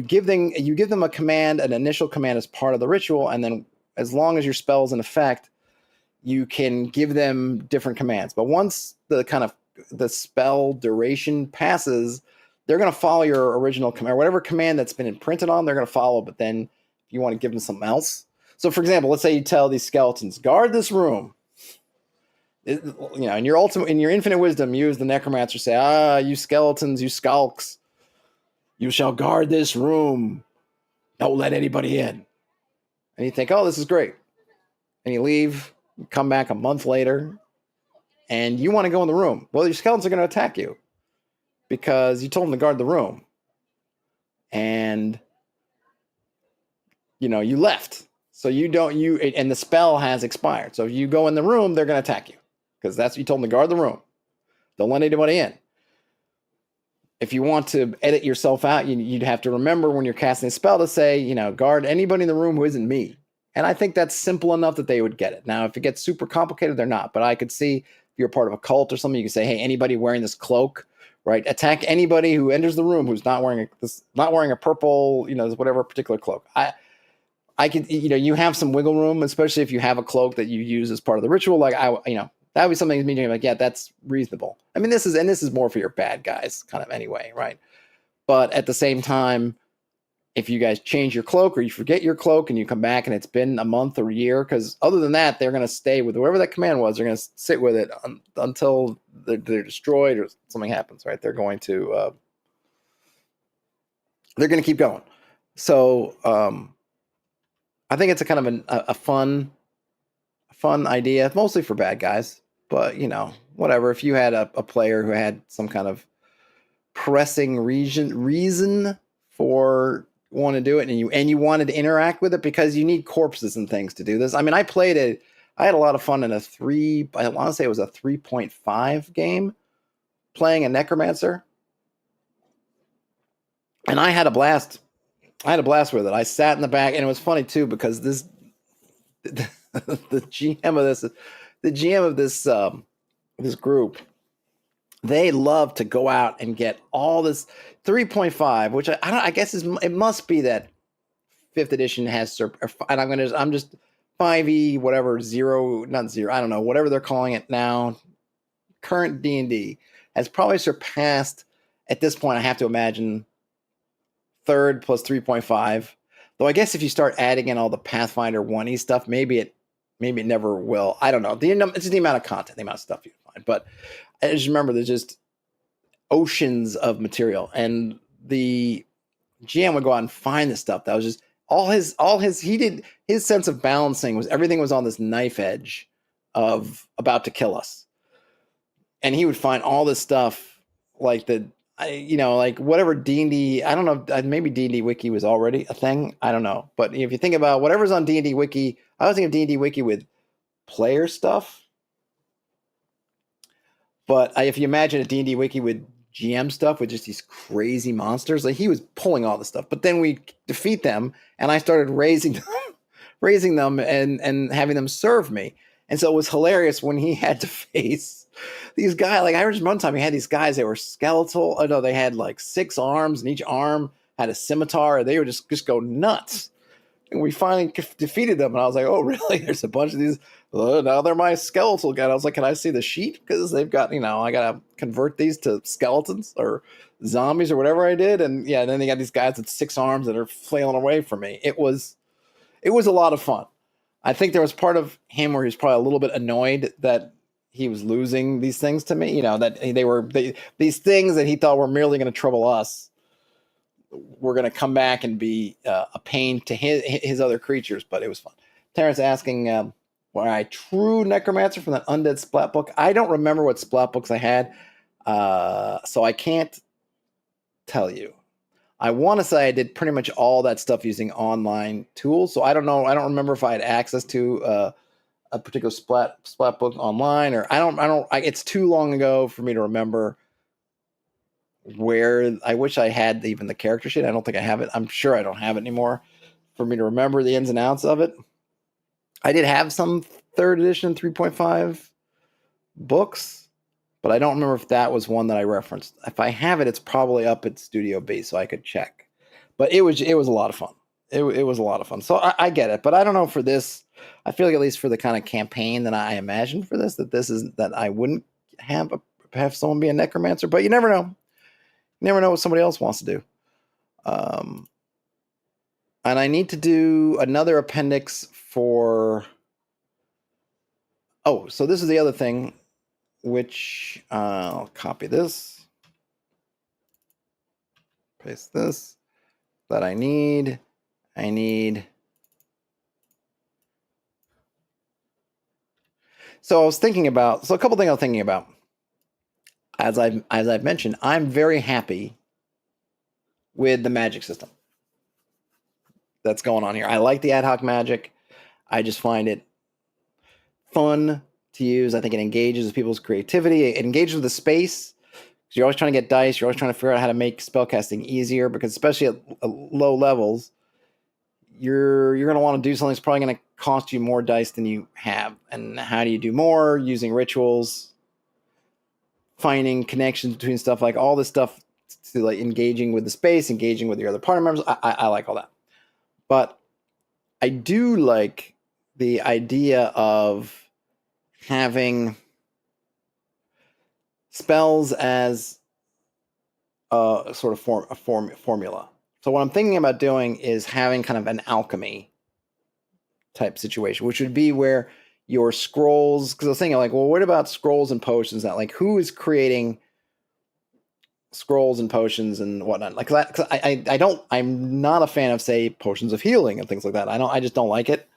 give them a command, an initial command as part of the ritual, and then as long as your spell's in effect, you can give them different commands. But once the spell duration passes, they're going to follow your original command, whatever command that's been imprinted on, they're going to follow. But then if you want to give them something else. So for example, let's say you tell these skeletons, guard this room. In your infinite wisdom, you as the necromancer say, you skeletons, you skulks, you shall guard this room. Don't let anybody in. And you think, oh, this is great. And you leave, you come back a month later, and you want to go in the room. Well, your skeletons are going to attack you because you told them to guard the room. And, you left. So and the spell has expired. So if you go in the room, they're going to attack you. Because that's what you told them to guard the room. Don't let anybody in. If you want to edit yourself out, you'd have to remember when you're casting a spell to say, guard anybody in the room who isn't me. And I think that's simple enough that they would get it. Now, if it gets super complicated, they're not. But I could see if you're part of a cult or something, you can say, hey, anybody wearing this cloak, right? Attack anybody who enters the room who's not wearing a purple, whatever particular cloak. I could, you have some wiggle room, especially if you have a cloak that you use as part of the ritual. Like that would be something to me like, yeah, that's reasonable. I mean, this is more for your bad guys kind of anyway, right? But at the same time, if you guys change your cloak or you forget your cloak and you come back and it's been a month or a year, because other than that, they're going to stay with whatever that command was. They're going to sit with it until they're destroyed or something happens, right? They're going to keep going. So I think it's a kind of a fun idea, mostly for bad guys. But whatever. If you had a player who had some kind of pressing reason for want to do it, and you wanted to interact with it because you need corpses and things to do this. I mean, I had a lot of fun in I want to say it was a 3.5 game playing a necromancer, and I had a blast with it. I sat in the back, and it was funny too because the GM of this group, they love to go out and get all this 3.5, which I guess it must be that 5th edition has, and I'm just 5e whatever 0, not 0, I don't know, whatever they're calling it now. Current D&D has probably surpassed at this point. I have to imagine 3rd plus 3.5. Though I guess if you start adding in all the Pathfinder 1e stuff, maybe it never will. I don't know. It's the amount of content, the amount of stuff you find, but. I just remember there's just oceans of material, and the GM would go out and find this stuff that was just his sense of balancing was everything was on this knife edge of about to kill us, and he would find all this stuff like like whatever D&D. I don't know, maybe D&D Wiki was already a thing. I don't know, but if you think about whatever's on D&D Wiki, I always think of D&D Wiki with player stuff. But if you imagine a D&D Wiki with GM stuff, with just these crazy monsters, like he was pulling all the stuff. But then we defeat them, and I started raising them and having them serve me. And so it was hilarious when he had to face these guys. Like I remember one time he had these guys that were skeletal. Oh no, they had like 6 arms, and each arm had a scimitar. And they would just go nuts. And we finally defeated them, and I was like, "Oh, really? There's a bunch of these. Now they're my skeletal guy." I was like, "Can I see the sheet? Because they've got, I gotta convert these to skeletons or zombies or whatever I did." And yeah, then they got these guys with 6 arms that are flailing away from me. It was a lot of fun. I think there was part of him where he was probably a little bit annoyed that he was losing these things to me. That these things that he thought were merely going to trouble us. We're going to come back and be a pain to his other creatures, but it was fun. Terrence asking, were I true necromancer from that undead splat book? I don't remember what splat books I had, so I can't tell you. I want to say I did pretty much all that stuff using online tools, so I don't know. I don't remember if I had access to a particular splat book online, or I don't. It's too long ago for me to remember. Where I wish I had even the character sheet. I don't think I have it. I'm sure I don't have it anymore for me to remember the ins and outs of it. I did have some 3rd edition 3.5 books, but I don't remember if that was one that I referenced. If I have it, it's probably up at Studio B, so I could check. But it was a lot of fun. It was a lot of fun. So I get it, but I don't know for this. I feel like at least for the kind of campaign that I imagined for this, that I wouldn't have someone be a necromancer. But you never know. You never know what somebody else wants to do. And I need to do another appendix for... Oh, so this is the other thing, which I'll copy this. Paste this. That I need. So I was thinking about... So a couple things I was thinking about. As I've mentioned, I'm very happy with the magic system that's going on here. I like the ad hoc magic. I just find it fun to use. I think it engages people's creativity. It engages with the space. You're always trying to get dice. You're always trying to figure out how to make spellcasting easier, because especially at low levels, you're going to want to do something that's probably going to cost you more dice than you have. And how do you do more? Using rituals, finding connections between stuff, like all this stuff, to like engaging with the space, engaging with your other party members. I like all that. But I do like the idea of having spells as a sort of formula. So what I'm thinking about doing is having kind of an alchemy type situation, which would be where your scrolls, because I was thinking like, well, what about scrolls and potions? That like, who is creating scrolls and potions and whatnot? Like, cause I'm not a fan of, say, potions of healing and things like that. I just don't like it.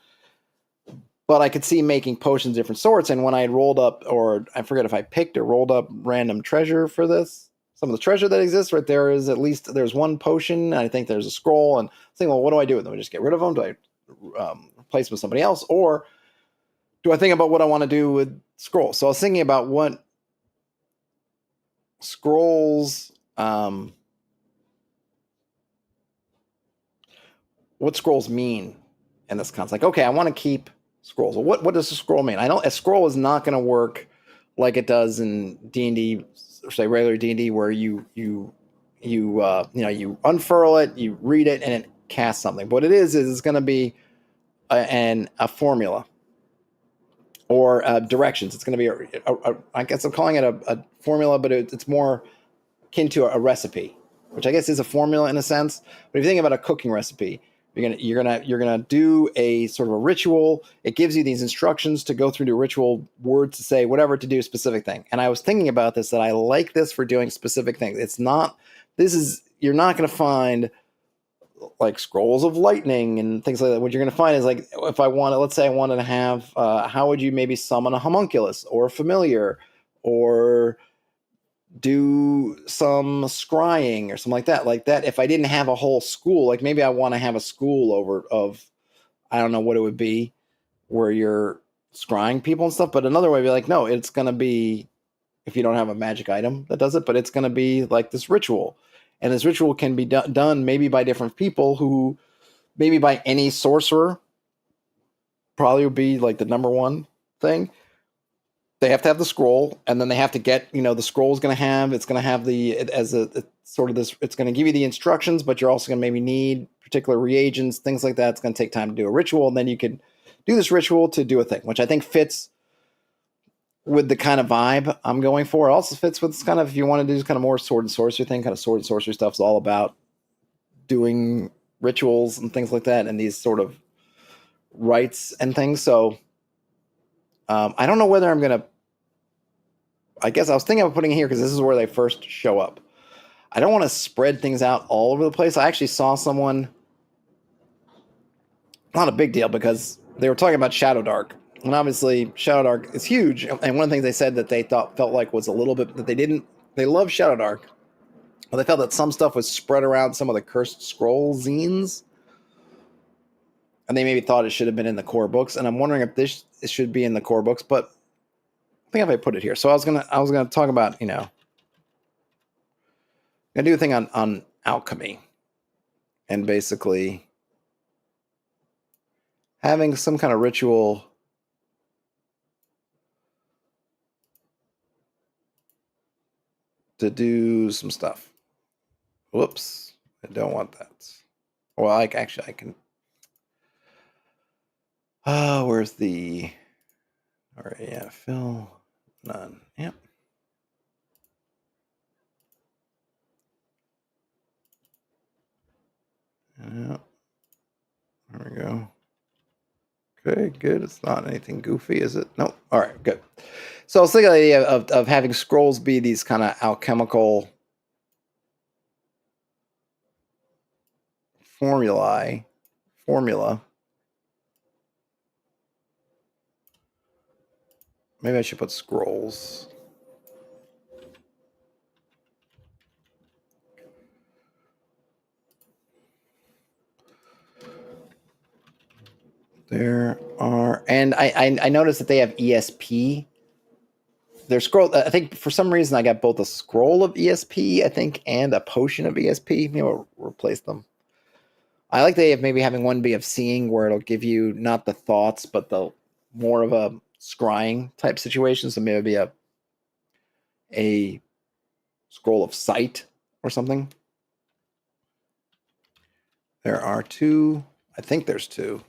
But I could see making potions different sorts. And when I rolled up, or I forget if I picked or rolled up random treasure for this, some of the treasure that exists right there is, at least there's one potion. I think there's a scroll, and I think, well, what do I do with them? I just get rid of them? Do I replace them with somebody else? Or do I think about what I want to do with scrolls? So I was thinking about what scrolls, mean in this context. Like, okay, I want to keep scrolls. Well, what does a scroll mean? I know a scroll is not going to work like it does in D&D, or say regular D&D, where you unfurl it, you read it, and it casts something. But what it is it's going to be a formula or directions. It's going to be I guess I'm calling it a formula, but it's more akin to a recipe, which I guess is a formula in a sense. But if you think about a cooking recipe, you're gonna do a sort of a ritual. It gives you these instructions to go through the ritual words to say whatever to do a specific thing. And I was thinking about this, that I like this for doing specific things. You're not going to find like scrolls of lightning and things like that. What you're going to find is, like, if let's say I wanted to have, how would you maybe summon a homunculus or a familiar, or do some scrying or something like that. Like that, if I didn't have a whole school, like maybe I want to have a school of, I don't know what it would be, where you're scrying people and stuff. But another way would be like, no, it's going to be, if you don't have a magic item that does it, but it's going to be like this ritual. And this ritual can be done maybe by different people, who maybe by any sorcerer probably would be like the number one thing. They have to have the scroll, and then they have to get, the scroll is going to have, it's going to have it's going to give you the instructions, but you're also going to maybe need particular reagents, things like that. It's going to take time to do a ritual, and then you can do this ritual to do a thing, which I think fits with the kind of vibe I'm going for. It also fits with kind of, if you want to do this kind of more sword and sorcery thing, kind of sword and sorcery stuff is all about doing rituals and things like that, and these sort of rites and things. So I don't know whether I'm going to, I guess I was thinking of putting it here because this is where they first show up. I don't want to spread things out all over the place. I actually saw someone, not a big deal, because they were talking about Shadow Dark. And obviously Shadow Dark is huge. And one of the things they said that they felt like was a little bit, that they love Shadow Dark, but they felt that some stuff was spread around some of the Cursed Scroll zines. And they maybe thought it should have been in the core books. And I'm wondering if it should be in the core books, but I think if I put it here. So I was gonna talk about, gonna do a thing on alchemy, and basically having some kind of ritual to do some stuff. Whoops, I don't want that. Well, I can. Where's the? All right, yeah, fill none. Yep. Yep. There we go. Okay, good. It's not anything goofy, is it? Nope. All right, good. So I was thinking of the idea of having scrolls be these kind of alchemical formula. Maybe I should put scrolls. There are, and I noticed that they have ESP. Their scroll, I think for some reason I got both a scroll of ESP, I think, and a potion of ESP. Maybe we'll replace them. I like the idea of maybe having one be of seeing, where it'll give you not the thoughts, but the more of a scrying type situation. So maybe a scroll of sight or something. There are two. I think there's two.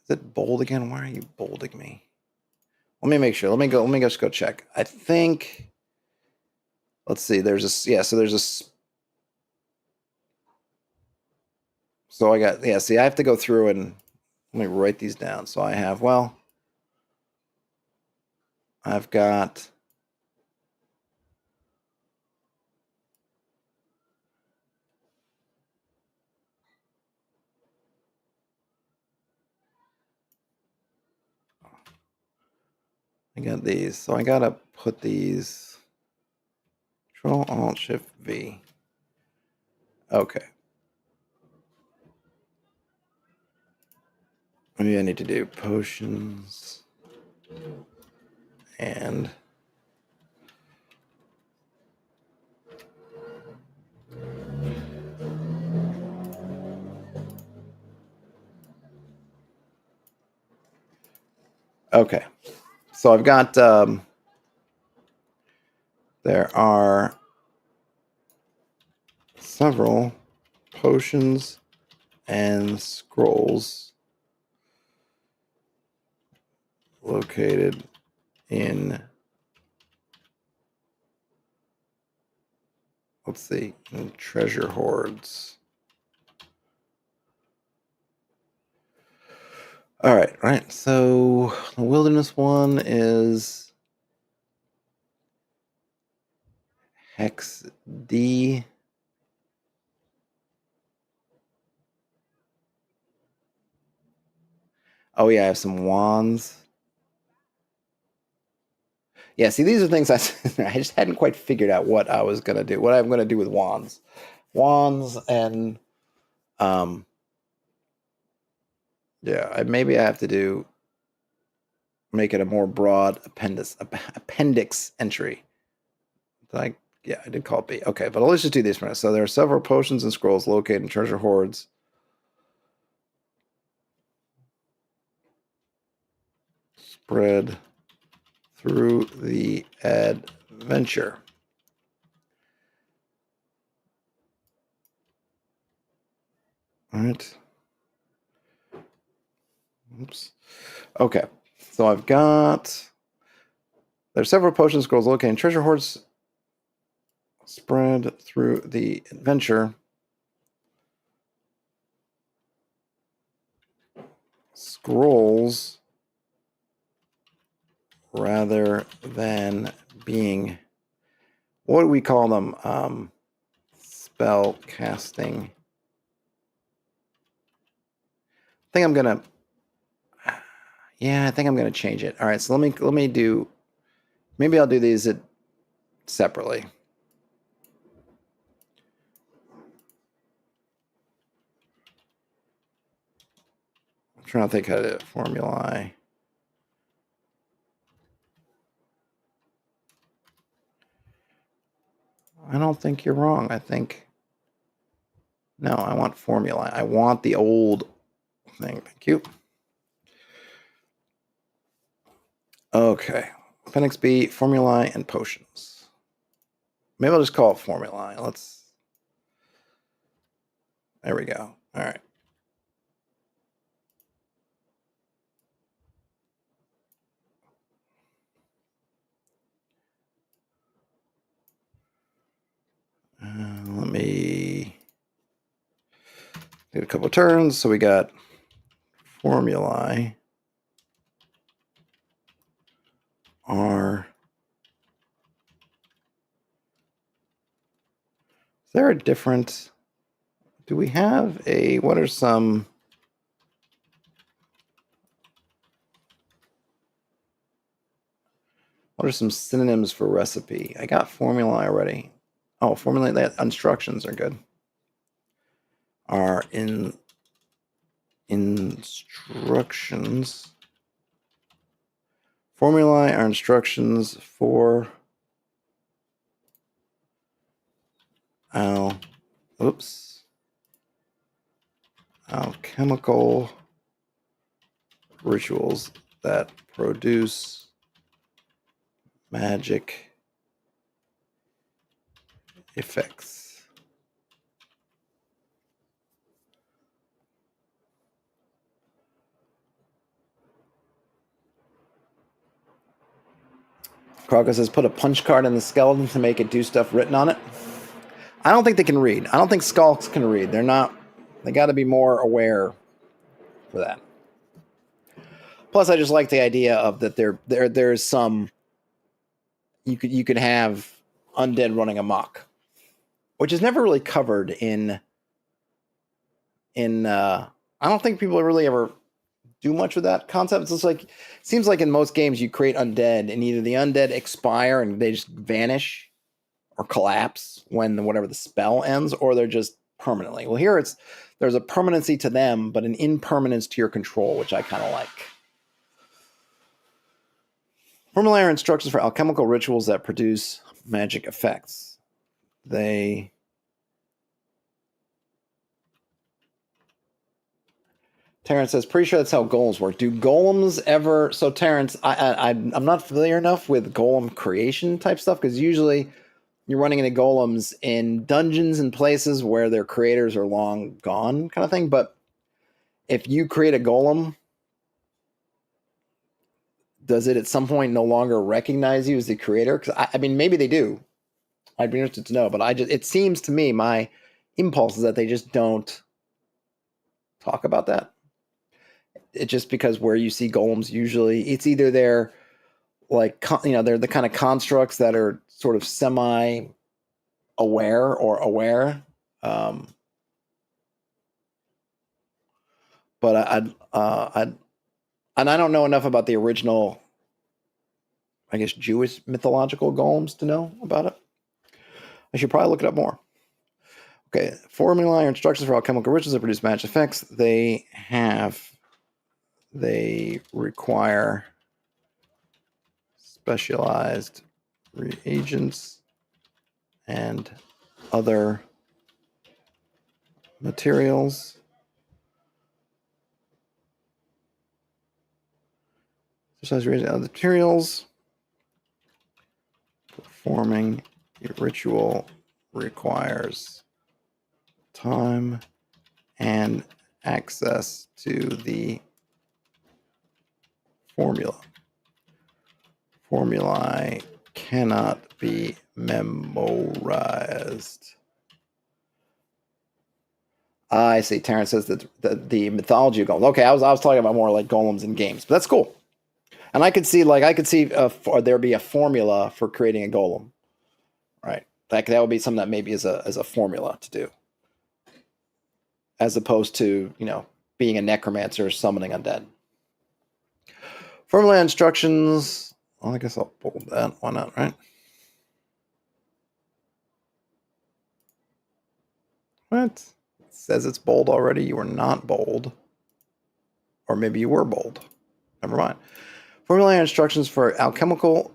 Is it bold again? Why are you bolding me? Let me make sure. Let me just go check. I think. Let's see. There's a yeah. So there's a. So I got yeah. See, I have to go through and let me write these down. So I have I've got. I got these. So I gotta put these. Control Alt Shift V. Okay. Maybe I need to do potions and okay. So I've got there are several potions and scrolls located in, let's see, in treasure hoards. All right, right. So the wilderness one is Hexed. Oh yeah, I have some wands. Yeah, see, these are things I just hadn't quite figured out what I was gonna do. What I'm gonna do with wands, and um, yeah, maybe I have to make it a more broad appendix entry. Like, yeah, I did call it B. Okay, but let's just do these for now. So there are several potions and scrolls located in treasure hoards. Spread through the adventure. All right. Oops. Okay. So I've got. There's several potion scrolls located in treasure hoards. Spread through the adventure. Scrolls rather than being. What do we call them? Spell casting. I think I'm gonna. Yeah, I think I'm gonna change it. All right, so let me do. Maybe I'll do these separately. I'm trying to think how to formulae. I don't think you're wrong. I think. No, I want formulae. I want the old thing. Thank you. Okay. Appendix B, formulae and potions. Maybe I'll just call it formulae. There we go. All right. Let me do a couple of turns. So we got formulae are. Is there a different? Do we have a? What are some? What are some synonyms for recipe? I got formulae already. Oh, formulae that instructions are good. Are in instructions. Formulae are instructions for. Oh, oops. alchemical rituals that produce magic effects. Croco says, put a punch card in the skeleton to make it do stuff written on it. I don't think they can read. I don't think skulks can read. They're not. They got to be more aware for that. Plus, I just like the idea of that there's some. You could have undead running amok, which is never really covered in. I don't think people really ever do much with that concept. It's just like, seems like in most games you create undead and either the undead expire and they just vanish or collapse when whatever the spell ends, or they're just permanently. Well, here there's a permanency to them, but an impermanence to your control, which I kind of like. Formulary instructions for alchemical rituals that produce magic effects. Terrence says, pretty sure that's how golems work. Do golems ever... So, Terrence, I'm not familiar enough with golem creation type stuff, because usually you're running into golems in dungeons and places where their creators are long gone kind of thing. But if you create a golem, does it at some point no longer recognize you as the creator? Because, I mean, maybe they do. I'd be interested to know. But it seems to me, my impulse is that they just don't talk about that. It's just because where you see golems, usually it's either they're like, they're the kind of constructs that are sort of semi-aware or aware. But and I don't know enough about the original, I guess, Jewish mythological golems to know about it. I should probably look it up more. Okay, formula or instructions for alchemical rituals that produce magic effects. They require specialized reagents and other materials. Specialized reagents and other materials. Performing a ritual requires time and access to the formula. Formulae cannot be memorized. I see. Terrence says that the mythology of golems. Okay, I was talking about more like golems in games, but that's cool. And I could see there be a formula for creating a golem, right? That would be something that maybe is a formula to do, as opposed to being a necromancer summoning undead. Formula instructions. Well, I guess I'll bold that. Why not, right? What? It says it's bold already. You were not bold. Or maybe you were bold. Never mind. Formulary instructions for alchemical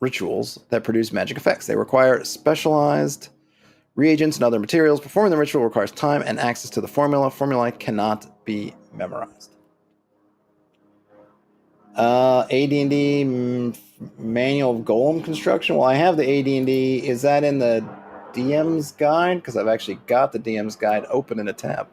rituals that produce magic effects. They require specialized reagents and other materials. Performing the ritual requires time and access to the formula. Formulae cannot be memorized. AD&D manual of golem construction. Well, I have the AD&D. Is that in the DM's guide? Because I've actually got the DM's guide open in a tab.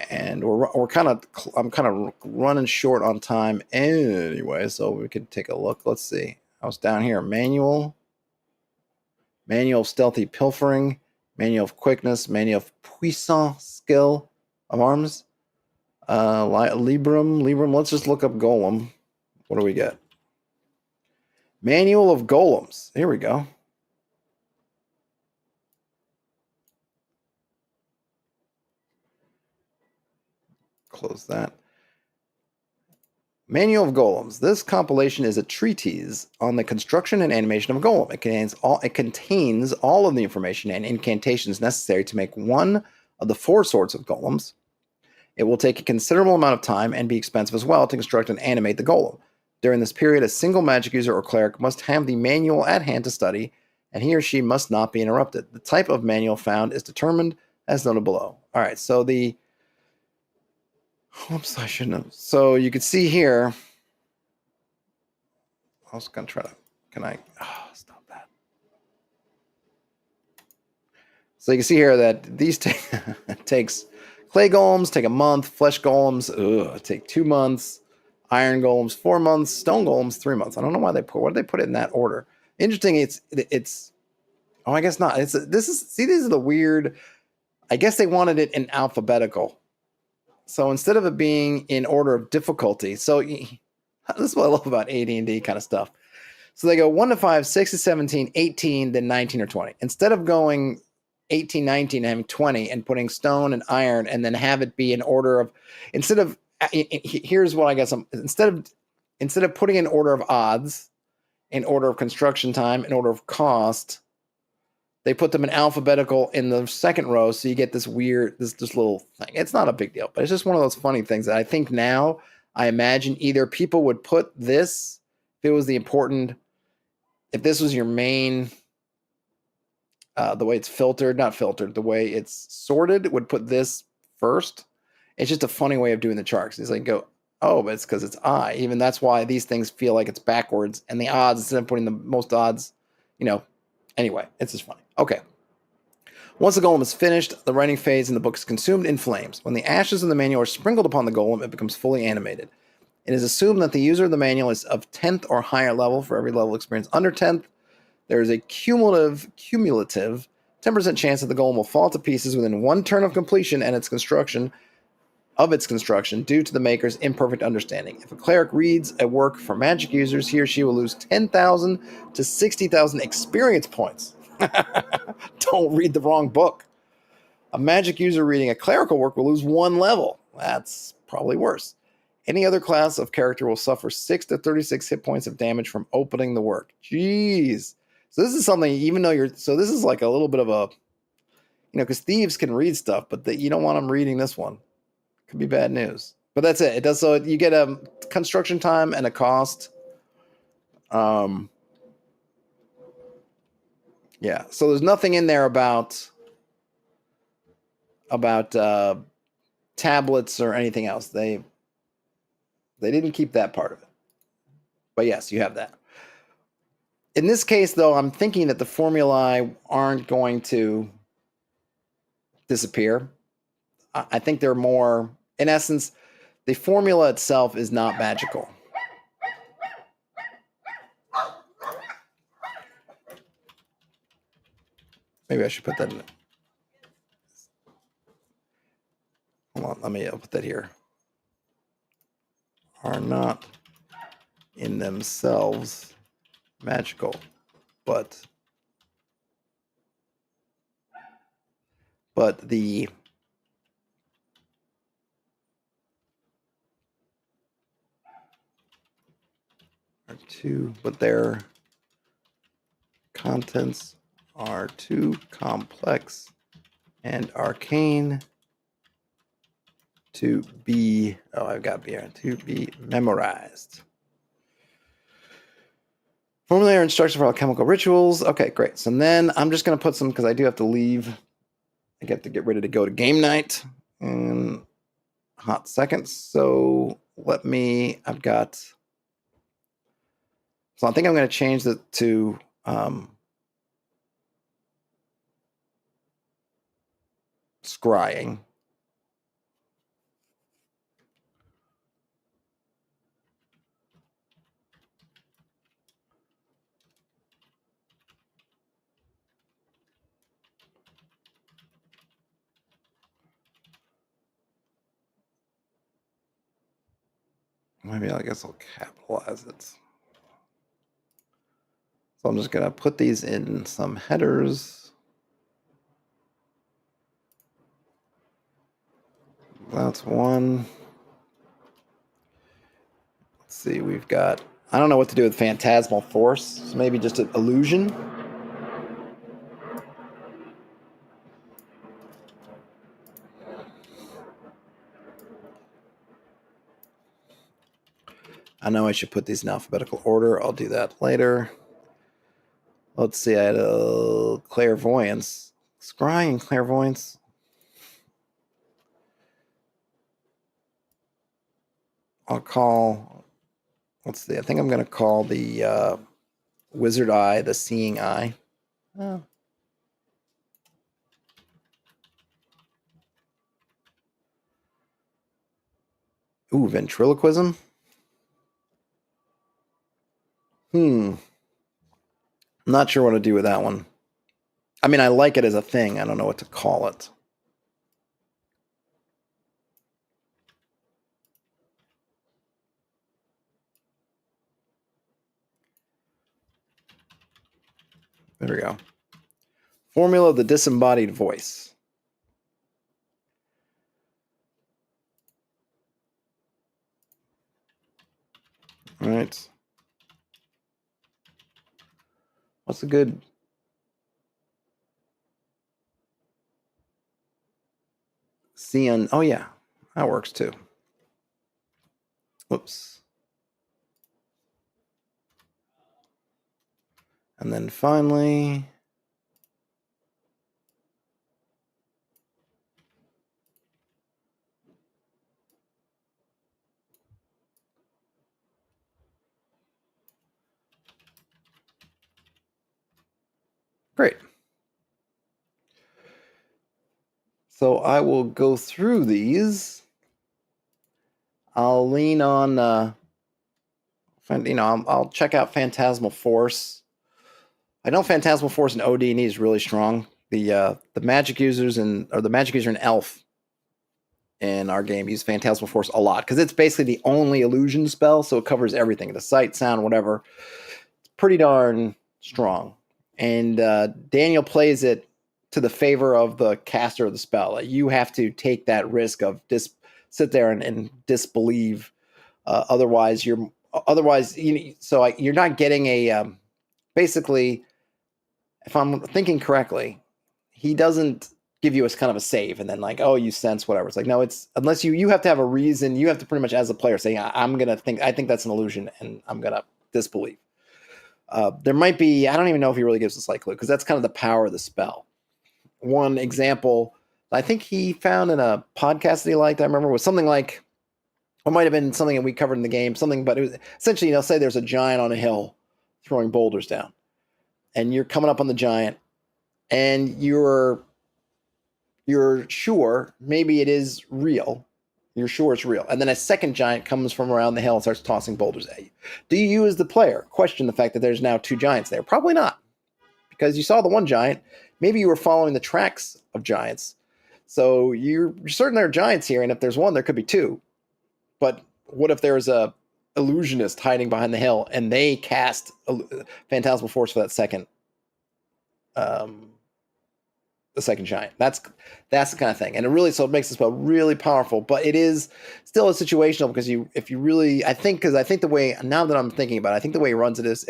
And I'm kind of running short on time anyway, so we can take a look. Let's see. I was down here. Manual of stealthy pilfering, manual of quickness, manual of puissant skill of arms. Librum. Let's just look up golem. What do we get? Manual of golems. Here we go. Close that. Manual of Golems. This compilation is a treatise on the construction and animation of a golem. It contains all of the information and incantations necessary to make one of the 4 sorts of golems. It will take a considerable amount of time and be expensive as well to construct and animate the golem. During this period, a single magic user or cleric must have the manual at hand to study, and he or she must not be interrupted. The type of manual found is determined as noted below. All right, so the, oops, I shouldn't have. So you can see here, I was going to try to, can I, stop that. So you can see here that these takes clay golems take a month, flesh golems take 2 months, iron golems 4 months, stone golems 3 months. I don't know why why did they put it in that order? Interesting. It's oh, I guess not. These are the weird. I guess they wanted it in alphabetical. So instead of it being in order of difficulty, so this is what I love about AD&D kind of stuff. So they go 1 to 5, 6 to 17, 18, then 19 or 20. Instead of going 18, 19, and having 20 and putting stone and iron and then have it be in order of, here's what I guess instead of putting in order of odds, in order of construction time, in order of cost, they put them in alphabetical in the second row, so you get this weird, this little thing. It's not a big deal, but it's just one of those funny things that I think now, I imagine either people would put this, if it was if this was your main, the way it's not filtered, the way it's sorted, would put this first. It's just a funny way of doing the charts. It's like, but it's because it's I. Even that's why these things feel like it's backwards. And the odds, instead of putting the most odds, anyway, it's just funny. Okay. Once the golem is finished, the writing phase in the book is consumed in flames. When the ashes in the manual are sprinkled upon the golem, it becomes fully animated. It is assumed that the user of the manual is of 10th or higher level. For every level experience under 10th, there is a cumulative 10% chance that the golem will fall to pieces within 1 turn of completion and its construction due to the maker's imperfect understanding. If a cleric reads a work for magic users, he or she will lose 10,000 to 60,000 experience points. Don't read the wrong book. A magic user reading a clerical work will lose 1 level. That's probably worse. Any other class of character will suffer 6 to 36 hit points of damage from opening the work. Jeez. So this is something, even though so this is like a little bit of a, because thieves can read stuff, but you don't want them reading this one. Could be bad news. But that's it. It does, so you get a construction time and a cost. Yeah. So there's nothing in there about tablets or anything else. They didn't keep that part of it. But yes, you have that. In this case, though, I'm thinking that the formulae aren't going to disappear. I think they're more, in essence, the formula itself is not magical. Maybe I should put that in. Hold on, I'll put that here. Are not in themselves magical, but the but their contents are too complex and arcane to be, to be memorized. Formulae or instructions for alchemical rituals. Okay, great. So then I'm just going to put some, because I do have to leave. I have to get ready to go to game night in a hot second. So I think I'm going to change it to scrying. Maybe I guess I'll capitalize it. So I'm just going to put these in some headers. That's one. Let's see, we've got, I don't know what to do with phantasmal force. So maybe just an illusion. I know I should put these in alphabetical order. I'll do that later. Let's see, I had a clairvoyance. Scrying and clairvoyance. I'll call, let's see, I think I'm going to call the Wizard Eye the Seeing Eye. Oh. Ooh, ventriloquism. I'm not sure what to do with that one. I mean, I like it as a thing. I don't know what to call it. There we go. Formula of the disembodied voice. All right. What's a good... Cian... Oh, yeah. That works, too. Whoops. And then finally... Great. So I will go through these. I'll lean on, I'll check out Phantasmal Force. I know Phantasmal Force and OD&E is really strong. The magic users the magic user and elf in our game use Phantasmal Force a lot because it's basically the only illusion spell, so it covers everything, the sight, sound, whatever. It's pretty darn strong. And Daniel plays it to the favor of the caster of the spell. You have to take that risk of sit there and disbelieve. Otherwise, you're not getting a basically. If I'm thinking correctly, he doesn't give you a kind of a save and then like, oh, you sense whatever. It's like, no, it's unless you have to have a reason. You have to pretty much as a player say, I think that's an illusion and I'm gonna disbelieve. There might be, I don't even know if he really gives a slight clue because that's kind of the power of the spell. One example I think he found in a podcast that he liked, I remember, was something like, it might have been something that we covered in the game, something, but it was essentially, say there's a giant on a hill throwing boulders down, and you're coming up on the giant, and you're sure maybe it is real. You're sure it's real. And then a second giant comes from around the hill and starts tossing boulders at you. Do you, as the player, question the fact that there's now two giants there? Probably not. Because you saw the one giant. Maybe you were following the tracks of giants. So you're certain there are giants here, and if there's one, there could be two. But what if there's a illusionist hiding behind the hill, and they cast Phantasmal Force for that second the second giant? That's the kind of thing. And it makes the spell really powerful, but it is still a situational because I think the way, now that I'm thinking about it, I think the way he runs it is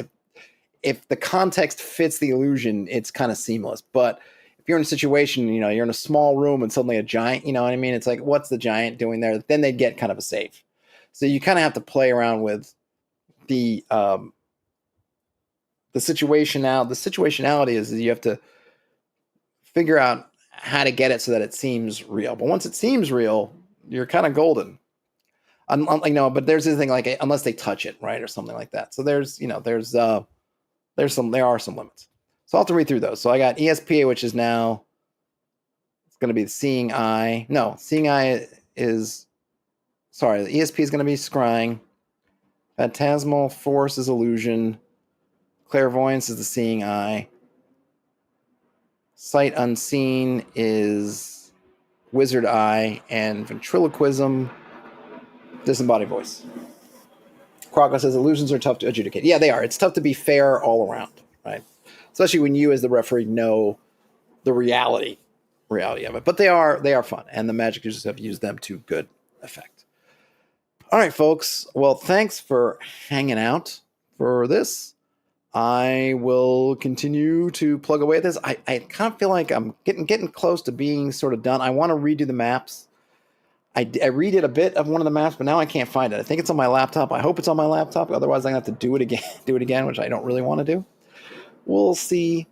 if the context fits the illusion, it's kind of seamless. But if you're in a situation, you're in a small room and suddenly a giant, you know what I mean? It's like, what's the giant doing there? Then they get kind of a save. So you kind of have to play around with the situation now. The situationality is you have to figure out how to get it so that it seems real. But once it seems real, you're kind of golden. But there's this thing like unless they touch it, right, or something like that. So there are some limits. So I'll have to read through those. So I got ESPA, which is now, it's going to be the Seeing Eye. No, Seeing Eye is, sorry, the ESP is going to be Scrying. Phantasmal Force is Illusion. Clairvoyance is the Seeing Eye. Sight Unseen is Wizard Eye. And Ventriloquism, Disembodied Voice. Crocus says illusions are tough to adjudicate. Yeah, they are. It's tough to be fair all around, right? Especially when you, as the referee, know the reality of it. But they are fun, and the Magic users have used them to good effect. All right, folks. Well, thanks for hanging out for this. I will continue to plug away at this. I kind of feel like I'm getting close to being sort of done. I want to redo the maps. I redid a bit of one of the maps, but now I can't find it. I think it's on my laptop. I hope it's on my laptop. Otherwise, I'm going to have to do it again, which I don't really want to do. We'll see.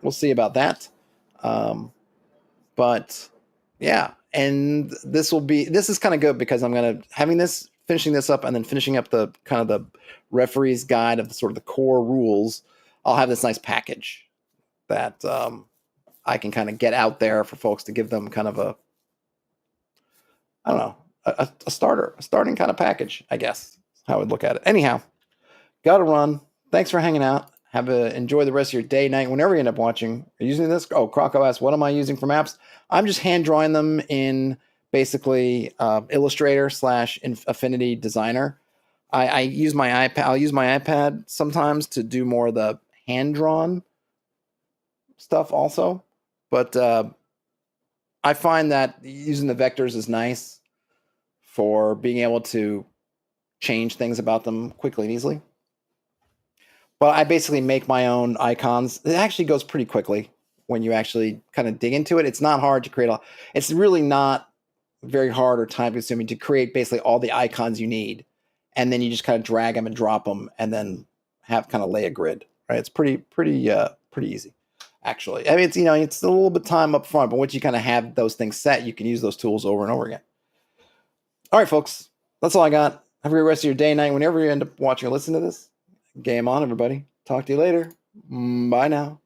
We'll see about that. But yeah, and this is kind of good because I'm going to having this finishing this up and then finishing up the kind of the referee's guide of the sort of the core rules, I'll have this nice package that I can kind of get out there for folks to give them kind of a, I don't know, a starting kind of package, I guess, how I would look at it. Anyhow, got to run. Thanks for hanging out. Enjoy the rest of your day, night, whenever you end up watching or using this. Oh, Croco asks, what am I using for maps? I'm just hand drawing them in basically Illustrator / Affinity Designer. I use my iPad. I'll use my iPad sometimes to do more of the hand drawn stuff also, but I find that using the vectors is nice for being able to change things about them quickly and easily. But I basically make my own icons. It actually goes pretty quickly when you actually kind of dig into it. It's not hard to create it's really not very hard or time consuming to create basically all the icons you need. And then you just kind of drag them and drop them and then have kind of lay a grid, right? It's pretty easy, actually. I mean, it's a little bit time up front, but once you kind of have those things set, you can use those tools over and over again. All right, folks, that's all I got. Have a great rest of your day, night, whenever you end up watching or listening to this. Game on, everybody. Talk to you later. Bye now.